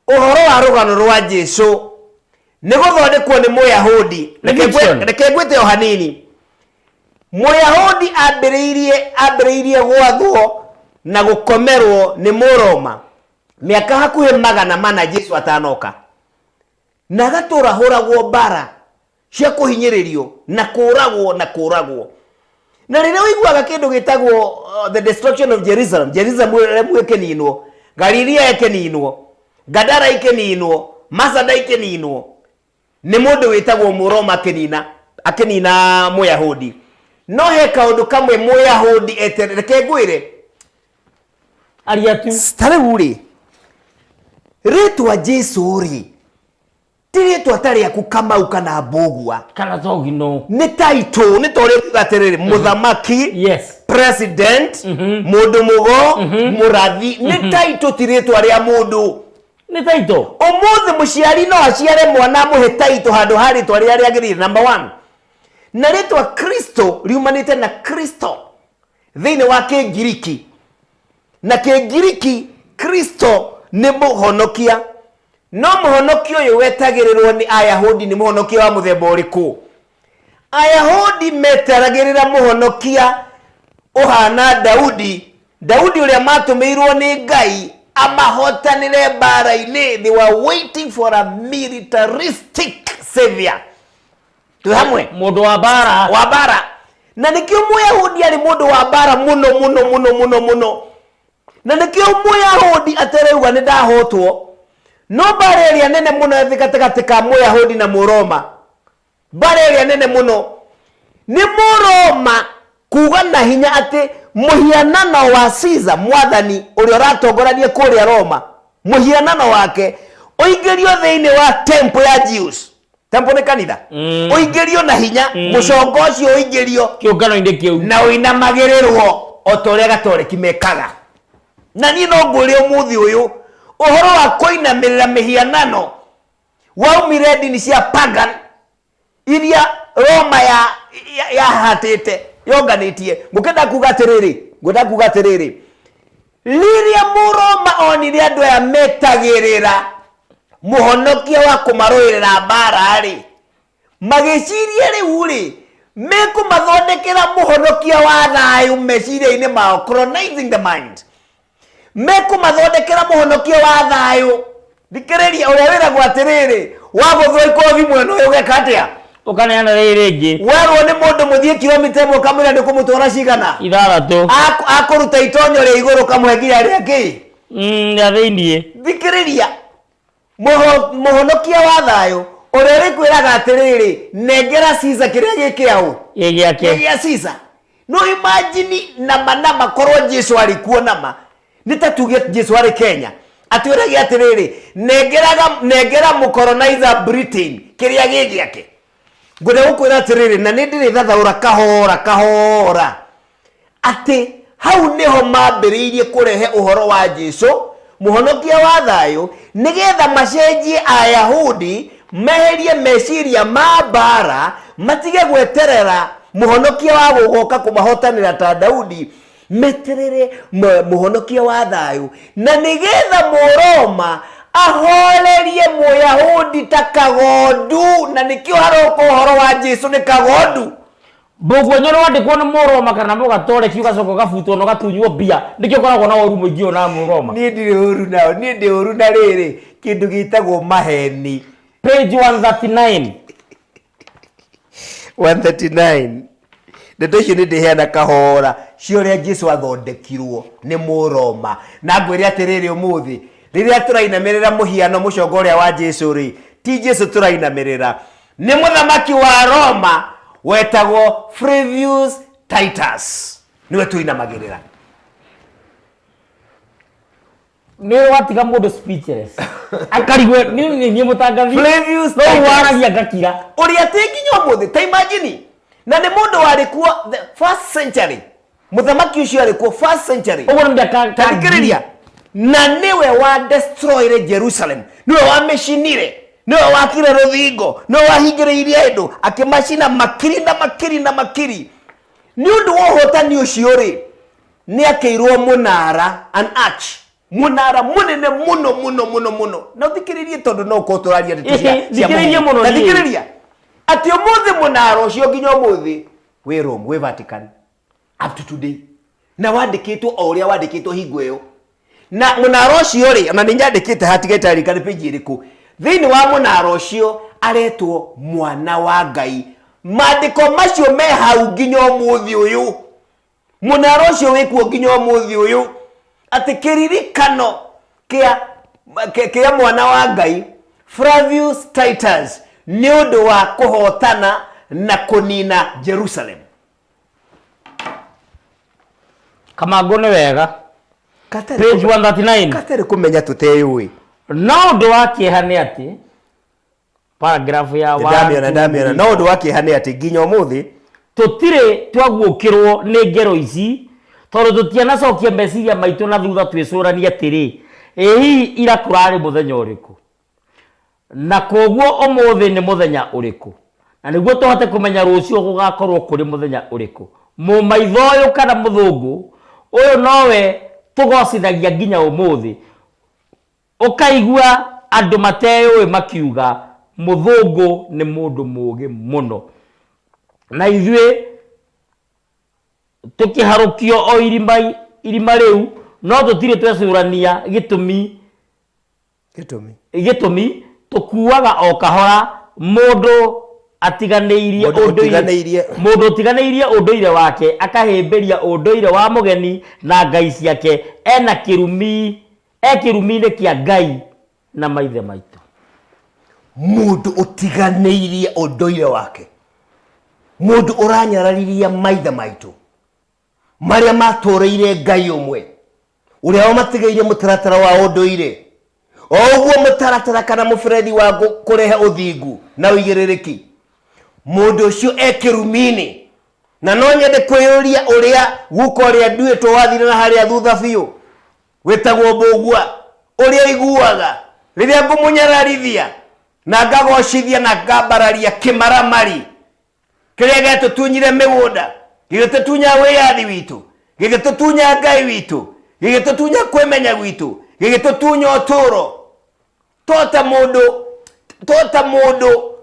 uhoro wa rugano rwa Jesu ni guthondekwo ni Muyahudi reke ngwite o hanini Muyahudi ambiriirie gwathwo na gukomerwo ni Muroma miaka hakuhe 400 Jesu atanoka na gatura huragwo bara cia kuhinyiririo na kuragwo na riria wiguaga kindu gitagwo the destruction of Jerusalem ekeninwo Galilea ekeninwo Gadara ekeninwo Masada ekeninwo ni mundu witagwo Muroma akenina Muyahudi no he kaundu kamwe Muyahudi etereke ngwire
ariatu
stare uri ritwa Jesu uri tiri twatari aku Kamau kana Mbugua
kana Togino
ni title ni tore gaterere muthamaki
yes
president mundu mugo murathi ni title tiri twari mundu
ni title
umuthi muciari no aciare mwana muhe title handu hari twari ari agirire number 1 na ritwa Kristo riumanite na Kristo thini wa Kigiriki na Kigiriki Kristo ni muhonokia no muhonokia uyu wetagirirwo ni Ayahudi ni muhonokia wa muthemba uriku Ayahudi metaragirira muhonokia uhana Daudi uria matumirwo ni Ngai amahotanire bara-ini. They were waiting for a militaristic savior. Tuhamwe
mundu wa bara na nikio Muyahudi ali mundu wa bara muno na nikio Muyahudi atereuga ni ndahotwo no bareria nene muno ethikateka ka Muyahudi na Muroma bareria nene muno ni Muroma kuga na hinya ati muhianano wa Caesar mwathani uria ratongoranie kuria Roma muhianano wake oigerio thiini wa temple ya Jews. Temple ni kanitha oigerio na hinya mucongo ucio oigerio kiungano-ini kiu
na uinamagirirwo otoria gatoreki mekaga na ni no nguri umuthi uyu uhoro wa kuinamirira mihianano waumire ndini cia pagan iria Roma ya hatite yonganitie ngukenda kuga atiriri liria Muroma onire andu aya metagirira muhonokia wa kumaroirira bara ri magiciria riu ri mekumathondekera muhonokia wa thayu meciria-ini mao colonizing the mind mekumathondekera muhonokia wa thayu thikiriria uria wiragwo atiriri waguthwo ikothi mwena uyu geka atia
ukaneana ringi
werwo ni mundu muthie kilomita 1 kamwira ni kumutwara cigana
6
akuruta itonyo ri iguru kamwe nginya ri ki
ya thiini
thikiriria muhonokia wa thayu uria rikwiraga atiriri nengera Caesar kiria gikiau
gigiake
Caesar no imagine nama korwo Jesu alikuwa nama nitatuge Jesu ari Kenya atwiragia atiriri nengera mu colonizer Britain kiria gigiake ngode gukwira atiriri na nindire thathaura kahora ati hau niho mambiriirie kurehe uhoro wa Jesu muhonokia wa thayu nigetha macenjie Ayahudi meherie meciria ma bara matige gweterera muhonokia wa gugoka kumahotanira ta Daudi meterere muhonokia wa thayu na nigetha Muroma ahorerie Muyahudi ta kagondu na nikio haroko uhoro wa Jesu ni kagondu
Mbugua nyoro wandikwo ni Muroma kana mugatore kiugacoka gabutwo no gatunywo bia nikio koragwo na oru muingio na Muroma
ni ndire oru nao ni ndi oru na riri kindu gitagwo maheni
page 139
ndeto icio nĩ ndĩheana kahora ciũrĩa Jesu athondekirwo nĩ Mũroma na ngwĩre atĩrĩrĩ ũmũthĩ rĩrĩa tũrainamĩrĩra mũhiano mũcongo ũrĩa wa Jesu rĩ ti Jesu tũrainamĩrĩra nĩ mũthamaki wa Roma wetagwo Flavius Titus niwe tũinamagĩrĩra
ni watiga mundu speechless akarigwe ni mutangathi
Flavius
no waragia gakira
ũrĩa tĩnginya ũmũthĩ ta imagine na nĩ mũndũ warĩ kuo the first century mũthamaki ũcio arĩ kuo first century
ũguo nĩ ndakakariria
na niwe wa destroyire Jerusalem niwe wa meshinire niwe wakire rũthingo niwe wahingĩrĩirie andũ akĩmacina makiri nĩ ũndũ wa ũhotani ũcio rĩ nĩ akĩirwo mũnara an arch munara munene muno na thikiririe tondu no ko turaria
thikiririe muno
thikiriria ati umuthi munara ucio nginya umuthi we Rome we Vatican up to today na wandikitwo o uria wandikitwo hingo iyo na munara ucio ri na ninyandikite hatigete arikani page iriku thiini wa munara ucio aretwo mwana wa Ngai mandiko macio me hau nginya umuthi uyu munara ucio wikuo nginya umuthi uyu ati kiririkano kia mwana wa Ngai Flavius Titus ni undu wa kuhotana na kunina Jerusalem
Kamago ni wega page 139
kateri kumenya tuteyui
no undu wa kieha ni ati paragraph ya
ndamiona no ndu wakihane ati nginya umuthi
tutire twagukirwo ni ngero ici tondu tutiana cokia meciria maitu na thutha twicurania atiri hihi ira kurari muthenya uriku na koguo umuthi ni muthenya uriku na niguo tuhote kumenya rucio gugakorwo kuri muthenya uriku mu maitho uyu kana muthungu uyu nowe tugocithagia nginya umuthi ukaigua andu mateyo makiuga muthungu ni mundu mugi muno na ithuĩ tukiharukio o irima riu no tutire twecurania gitumi tukuaga o kahora mundu atiganeirie unduire wake akahimberia unduire wa mugeni na ngai ciake ena kirumi-ini kia ngai na maithe maitu
mundu utiganeirie unduire wake mundu uranyarariria maithe maitu maria matureire ngai umwe uria o matigeire mutaratara wa unduire oguo mutaratara kana muferethi wa kurehe uthingu na uigirereki mundu ucio ekirumini na no nyende kwiyuria uria guko uria nduitwo wathire na haria thutha biu witagwo mbugua uria iguaga riria ngumunyararithia na ngagocithia na ngambararia kimaramari kiria getutunyire migunda gigitutunya wiyathi witu gigitutunya ngai witu gigitutunya kwimenya witu gigitutunya uturo tota mundu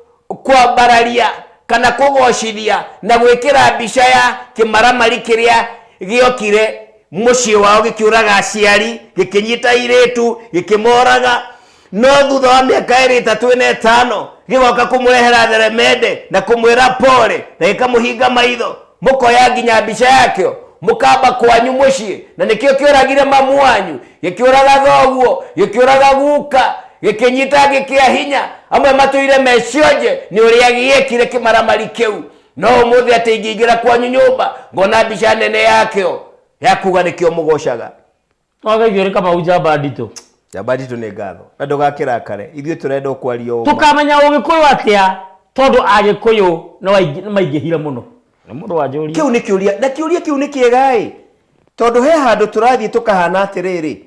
kwambararia kana kugocithia na gwikira mbica ya kimaramari kiria giokire mucii wao gikiuraga aciari gikinyita iritu gikimoraga no thutha wa miaka 3-5 gigoka kumurehera theremende na kumwira pole na gikamuhinga maitho mukoya nginya mbica yakio mukamba kwanyu mucii na nikio kiuragire mamu wanyu gikiuraga thoguo gikiuraga guka gikinyita gikia hinya amwe matuire mecionje ni uria giekire kimaramari kiu no muthi ati ingiingira kwanyu nyumba ngona mbica nene yakio yakuga nikio mugocaga
agaithio kama ujamba ndito
Jabadito ni ngatho na ndugakirakare ithuĩ turenda kwaria
tukamenya ugikuyu atia tondu agikuyu no maingihira muno na mundu wa njuri
kiu ni kiuria na kiuria kiu ni kiegai tondu he handu turathie tukahana atiriri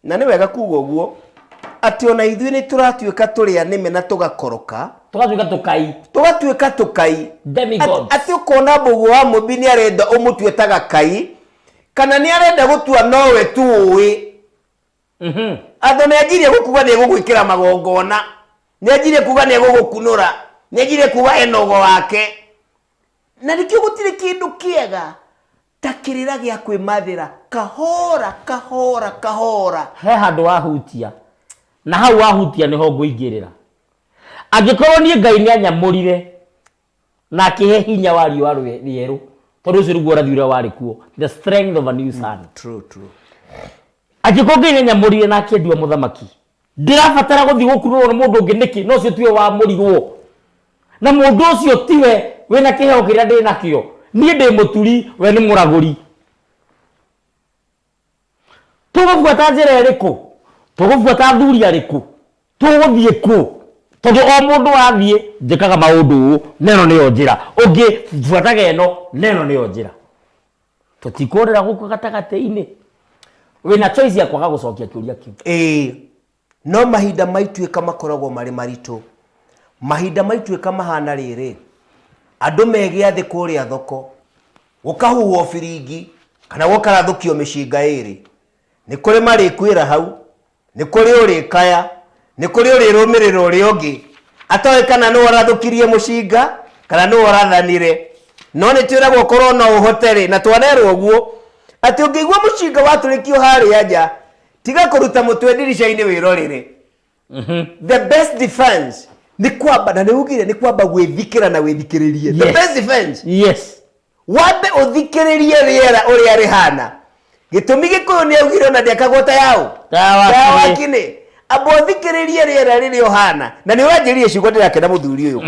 na ni wega kuga uguo ati ona ithuĩ ni turatuika turia nime na tugakoroka tugatuika tukai
demigods
ati ukona mbugu wa mubi ni arenda umutue taga kai kana ni arenda gutua nowe tuwi Ado nejirie gukuga ni gugwikira magongona nejirie kuga ni gugukunura nejirie kuga enogo wake na nikio gutire kindu kiega takirira gia kwimathira kahora
he handu wahutia na hau wahutia niho nguingirira angikorwo ni ngai ni anyamurire na kihe hinya wari wa rieru tondu ucio rugo rathiura wari kuo the strength of a new sun
true
Akikogene nyamurire na kendia muthamaki ndirabatara guthi gukurwo na mundu ungi niki no cio tuwe wa murirwo na mundu ucio tiwe wina kiheo kiria ndi nakio nie ndi muturi we ni muraguri tugubuata njira iriku tugubuata thuri ariku tuguthie ku tondu o mundu wathie njikaga maundu neno niyo njira ungi buataga eno neno niyo njira tutikorera guku gatagate-ini wina choice ya kwaga gucokia kiuria kiu
no mahinda maituika makoragwo mari maritu mahinda maituika mahana riri andu megia thi kuria thoko ukahuwo firingi kana gukarathukio mishinga iri ni kuri mari kwira hau ni kuri uri kaya ni kuri uri rumiriro uri ungi atoe kana no warathukirie mushinga kana no warathanire no ni twiragwo korwo no uhoteri na twanerwo guo ati ungigwa mushinga waturikio hari aja tiga kuruta mutwe dirisha-ini wirorire the best defense ni kwamba na niugire ni kwamba gwithikira na withikiririe the best defense wambe uthikiririe riera uria rihana gitumi gikuyu ni augire na ndiakagota yao dawa kini abo thikiririe riera riri ohana na ni uranjirie ciugo ndirake na muthuri uyu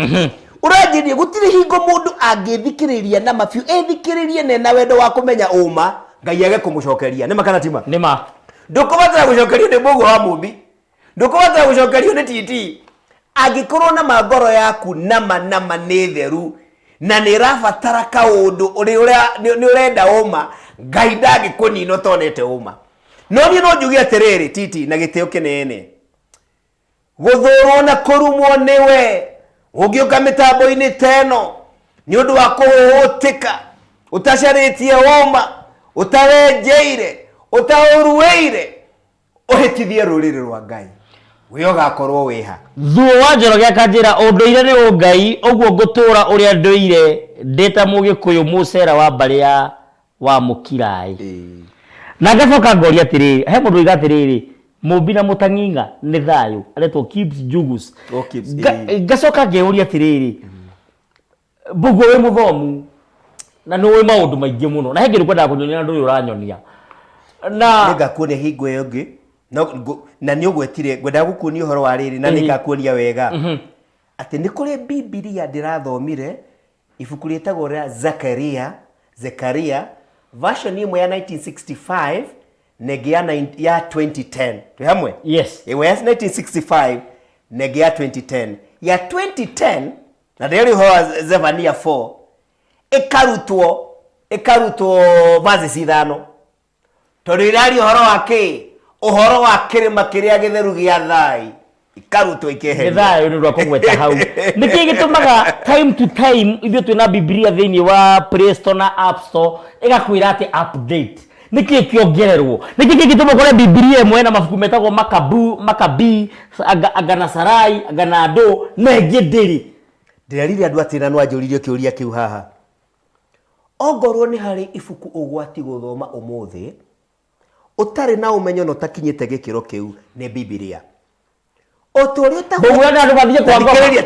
uranjirie gutire hingo mundu angithikiriria na mafiu ethikiririe na wendo wa kumenya uma ngai age kumucokeria ni makana tima
nima
ndukubatara gucokerio ni mugo wa mumbi ndukubatara gucokerio ni titi Angikorwo na magoro yaku nama nĩ theru na nĩ rabatara kaũndũ nĩ ũrenda ũma, Ngai ndangĩkũnina ũtonete ũma. No niĩ no njuge atĩrĩrĩ Titi na gĩtĩo kĩnene, gũthũrwo na kũrumwo nĩwe ũngĩũka mĩtambo-inĩ teno nĩ ũndũ wa kũhũhũtĩka, ũtacarĩtie ũma, ũtawenjeire, ũtaũruĩire, ũhĩtithie rũrĩrĩ rwa Ngai, we ũgakorwo wĩha.
Thuo wa Njoroge akanjĩra ũndũire nĩ ũngai, ũguo ngũtũra ũrĩa ndũire ndĩta Mũgĩkũyũ mũcera wa mbarĩ ya wa Mũkirai. Na ngacoka ngoria atĩrĩrĩ, he mũndũ oiga atĩrĩrĩ, Mũmbi na Mũtang'ing'a nĩ thayũ, aretwo Kibs Jugus. Ngacoka ngeuria atĩrĩrĩ, Mbũgua wĩ mũthomu na nĩ ũĩ maũndũ maingĩ mũno, na he kĩndũ kwendaga kũnyonia na ndũrĩ ũranyonia. Na
ngakuonia hingo ĩyo ĩngĩ na nĩ ũgwetire ngwendaga gũkuonia ũhoro wa rĩrĩ na nĩ ngakuonia wega atĩ nĩ kũrĩ Bibilia ndĩrathomire ibuku rĩtagwo rĩa Zekaria version ĩmwe ya 1965 na ĩngĩ ya 2010. Twĩ hamwe?
Yes.
Ĩmwe ya 1965 na ĩngĩ ya 2010. Ya 2010 na ndĩrĩ ũhoro wa Zefania 4 ĩkarutwo verses 5 tondũ irari ũhoro wa kĩ? Ũhoro wa kĩrĩma kĩrĩa gĩtheru gĩa Thai ikarutwo ikeheria.
Thai nĩ rwa kũgweta hau. Nĩkĩ gĩtũmaga time to time ithuĩ twĩna Bibilia thĩinĩ wa Play Store na App Store ĩgakwĩra atĩ update. Nĩkĩ kĩongererwo? Nĩkĩ gĩtũmaga kũrĩa Bibilia ĩmwe na mabuku metagwo Makabii, Agana Sarai, Agana Ado na ĩngĩ ndĩrĩ.
Ndĩrerire andũ atĩ na no anjũririe kĩũria kĩu haha. Ongorwo nĩ harĩ ibuku ũgwati gũthoma ũmũthĩ ũtarĩ na ũmenyo na ũtakinyĩte gĩkĩro kĩu nĩ Bibilia.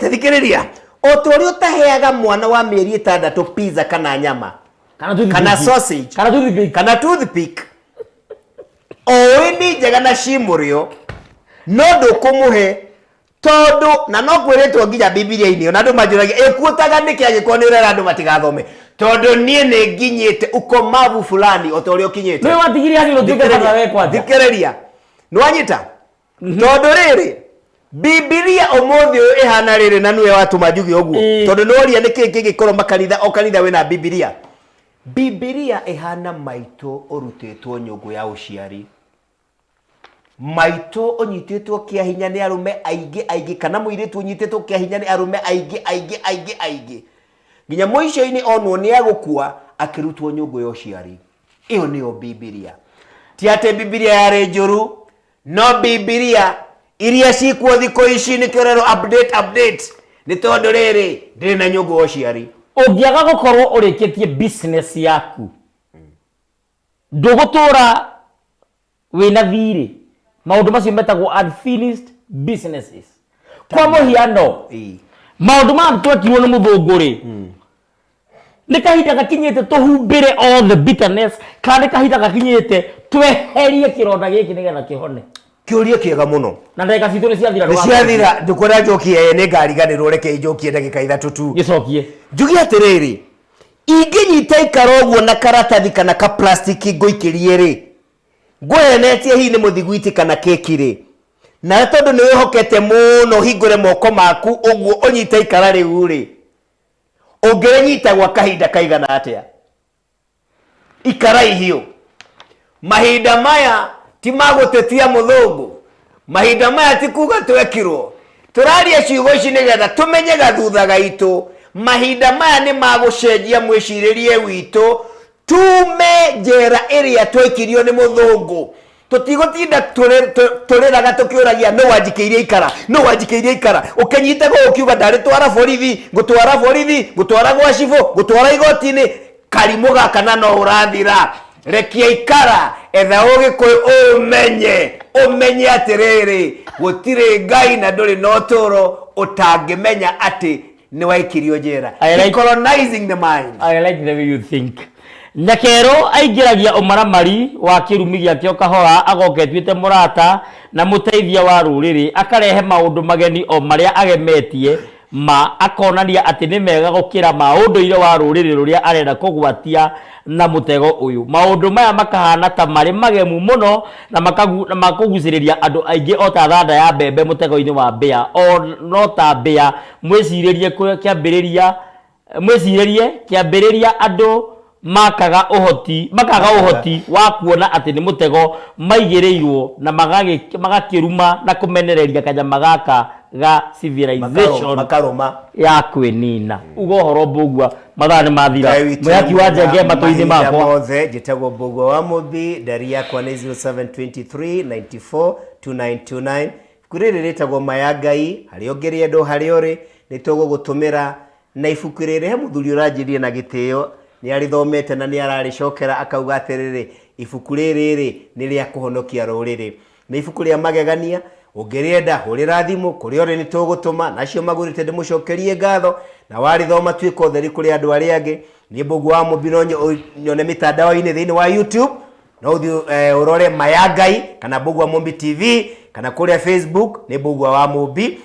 Thikĩrĩria. O ũrĩa ũtaheaga mwana wa mĩeri 6 pizza kana nyama kana sausage kana toothpick, oĩ nĩ njega na cimũrĩo, no ndũkũmũhe tondũ na no kwĩrĩtwo nginya Bibilia-inĩ na andũ manjũragia ĩkuotaga nĩkĩ angĩkorwo nĩ ũrera andũ matigathome, tondũ niĩ nĩ nginyĩte ukomavu fulani o ta ũrĩa ũkinyĩte.
Nĩ watigire atĩ ũtuĩke baba wekwa.
Thikĩrĩria, nĩwanyita tondũ rĩrĩ Bibilia ũmũthĩ ũyũ ĩhana rĩrĩ na nĩwe watũma njuge ũguo, tondũ nĩworia nĩkĩ kĩngĩkorwo makanitha o kanitha wĩna Bibilia. Bibilia ĩhana maitũ ũrutĩtwo nyũngũ ya ũciari, maitũ ũnyitĩtwo kĩa hinya nĩ arũme aingĩ kana mũirĩtu ũnyitĩtwo kĩa hinya nĩ arũme aingĩ nginya mũico-inĩ onwo nĩ agũkua akĩrutwo nyũngũ ya ũciari. Ĩyo nĩyo Bibilia. Ti atĩ Bibilia yarĩ njũru, no Bibilia iria cikuo thikũ ici nĩ kĩrero update nĩ tondũ rĩrĩ ndĩrĩ na nyũngũ ya ũciari.
Ũngĩaga gũkorwo ũrĩkĩtie business yaku ndũgũtũra wĩna thirĩ. Maũndũ macio metagwo unfinished businesses. Kwa mũhiano maũndũ ma twekirwo nĩ mũthũngũ rĩ, nĩ kahinda gakinyĩte tũhumbĩre all the bitterness, kana nĩ kahinda gakinyĩte tweherie kĩronda gĩkĩ nĩgetha kĩhone.
Kĩũria kĩega mũno. Na
ndagĩka citũ nĩ ciathira.
Nĩ ciathira, ndũkwenda njokie nĩ ngariganĩrwo reke njokie ndagĩka 3 tu.
Gĩcokie.
Njuge atĩrĩrĩ, ingĩnyita ikara ũguo na karatathi kana ka plastic ngũikĩrie rĩ, ngwenetie hihi nĩ mũthiguiti kana keki rĩ, na tondũ nĩ wĩhokete mũno hingũre moko maku ũguo ũnyita ikara rĩu rĩ, ũngĩnyita gwa kahinda kaigana atĩa? Ikara ihiũ. Mahinda maya ti magũtetia mũthũngũ, mahinda maya ti kuga twekirwo, tũraria ciugo ici nĩgetha tũmenye gathutha gaitũ. Mahinda maya nĩ magũcenjia mwĩcirĩrie witũ, tume njĩra ĩrĩa twaikirio nĩ mũthũngũ. Tũtigũtinda tũrĩraga tũkĩũragia no wanjikĩirie ikara, ũkĩnyitego ũkiuga ndarĩ twara borithi, ngũtwara gwa cibũ, ngũtwara igoti-inĩ. Karimũ gaka na no ũrathira, rekia ikara, etha Ũgĩkũyũ ũmenye atĩrĩrĩ gũtirĩ Ngai na ndũrĩ na ũtũũro ũtangĩmenya atĩ nĩ waikirio njĩra. Colonizing the mind.
I like the way you think. Nyakero aingĩragia ũmaramari wa kĩrumi gĩake o kahora, agoka etuĩte mũrata na mũteithia wa rũrĩrĩ, akarehe maũndũ mageni o marĩa agemetie ma akonania ati ni mega gukira maundu ile wa ruriri ruria arenda kugwatia na mutego uyu. Maundu maya makahana ta mari magemu muno na makugusiriria andu aingi o ta thanda ya mbembe mutego-ini wa mbia o no ta mbia. Mwiciririe kiambiriria andu makaga uhoti wa kuona ati ni mutego maigireirwo na magakiruma na kumenereria kanyama gaka ga civilization
makaroma
ya kwinina. Ugo horo bugwa mathani mathira mwaki wa jenge matoini makwa
mothe jitagwo Mbugua wa Mubi. Dari yakwa ni 0723942929. Kuriri ritagwo Mayangai. Hari ongerie ndo hari ori nitugo gutumira na ibuku riri he muthuri uranjirie na gitio ni arithomete na ni araricokera akauga atiriri ibuku riri ni ria kuhonokia ruriri ni ibuku ria magegania. Ungerienda hurira thimu kuri ori ni tugutuma nacio magurite ndimucokerie ngatho na warithoma twiko theri kuri andu ari angi. Ni Mbugua wa Mubi no nyone mitandao-ini thiini wa YouTube no uthi urore Mayangai kana Mbugua wa Mubi TV kana kuria Facebook ni Mbugua wa Mubi.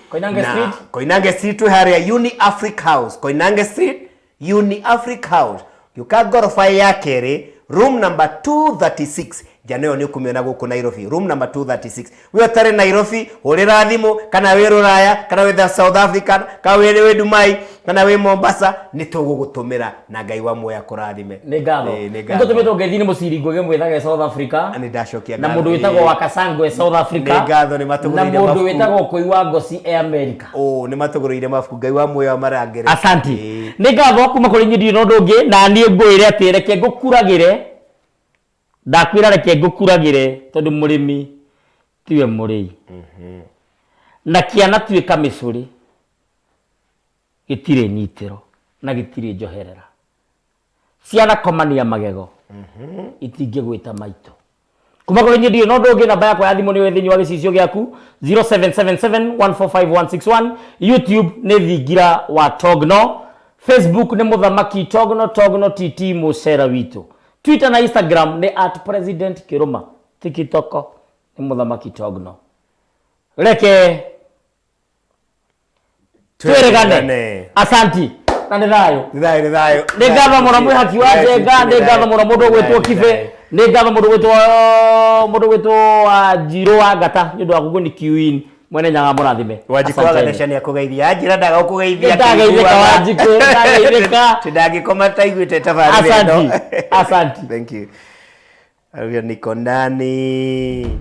Koinange Street haria Uni Africa House. Koinange Street Uni Africa House yuka gorofa ya keri room number 236. Janeo ni kumiona guku Nairobi room number 236. Wi tare Nairobi urira thimu kana wi Ruraya kana wi South Africa kana wi Dubai kana wi Mombasa ni tugugutumira na Ngai wa moya kurathime.
Ni ngatho ngo tumeto ngethini muciringo ge mwithage South Africa
ani ndacokia
na mundu witagwo Wakasangwe South Africa.
Ni ngatho ni matugurire
na mundu witagwo Kuiwa Ngoci America.
Ni matugurire mafuku Ngai wa moya marangere.
Asanti. Ni ngatho kuma kuri nyindi no ndungi na nie ngwire ati reke ngukuragire ndakwira reke ngukuragire tondu murimi tiwe muri na kiana twika micuri gitire nyitiro na gitire njoherera ciana komania magego itinge gwita maito kuma kuri nyindi no ndungi namba yakwa ya thimu ni wethini wa gicicio giaku 0777145161. YouTube ni Thingira wa Togno. Facebook ni Muthamaki Togno TT Mucera witu. Twitter na Instagram ni @president_kiruma. TikTok ni Muthamaki Togno. Reke tweregane. Asanti na nithayo ni ngatho muno mwihaki wa Njenga. Ni ngatho muno mundu gwitwo Kibe. Ni ngatho mundu gwitwo Njiro wa Ngata ni ndu wa kuguni Queen mwene Nyaga murathime.
Wajikwaga neshani ya kugeithia njira ndaga kugeithia
ndageithika wajikwe ndageithika
tidagikoma taiguite tafadhali.
Asante.
Thank you. Arugia niko ndani.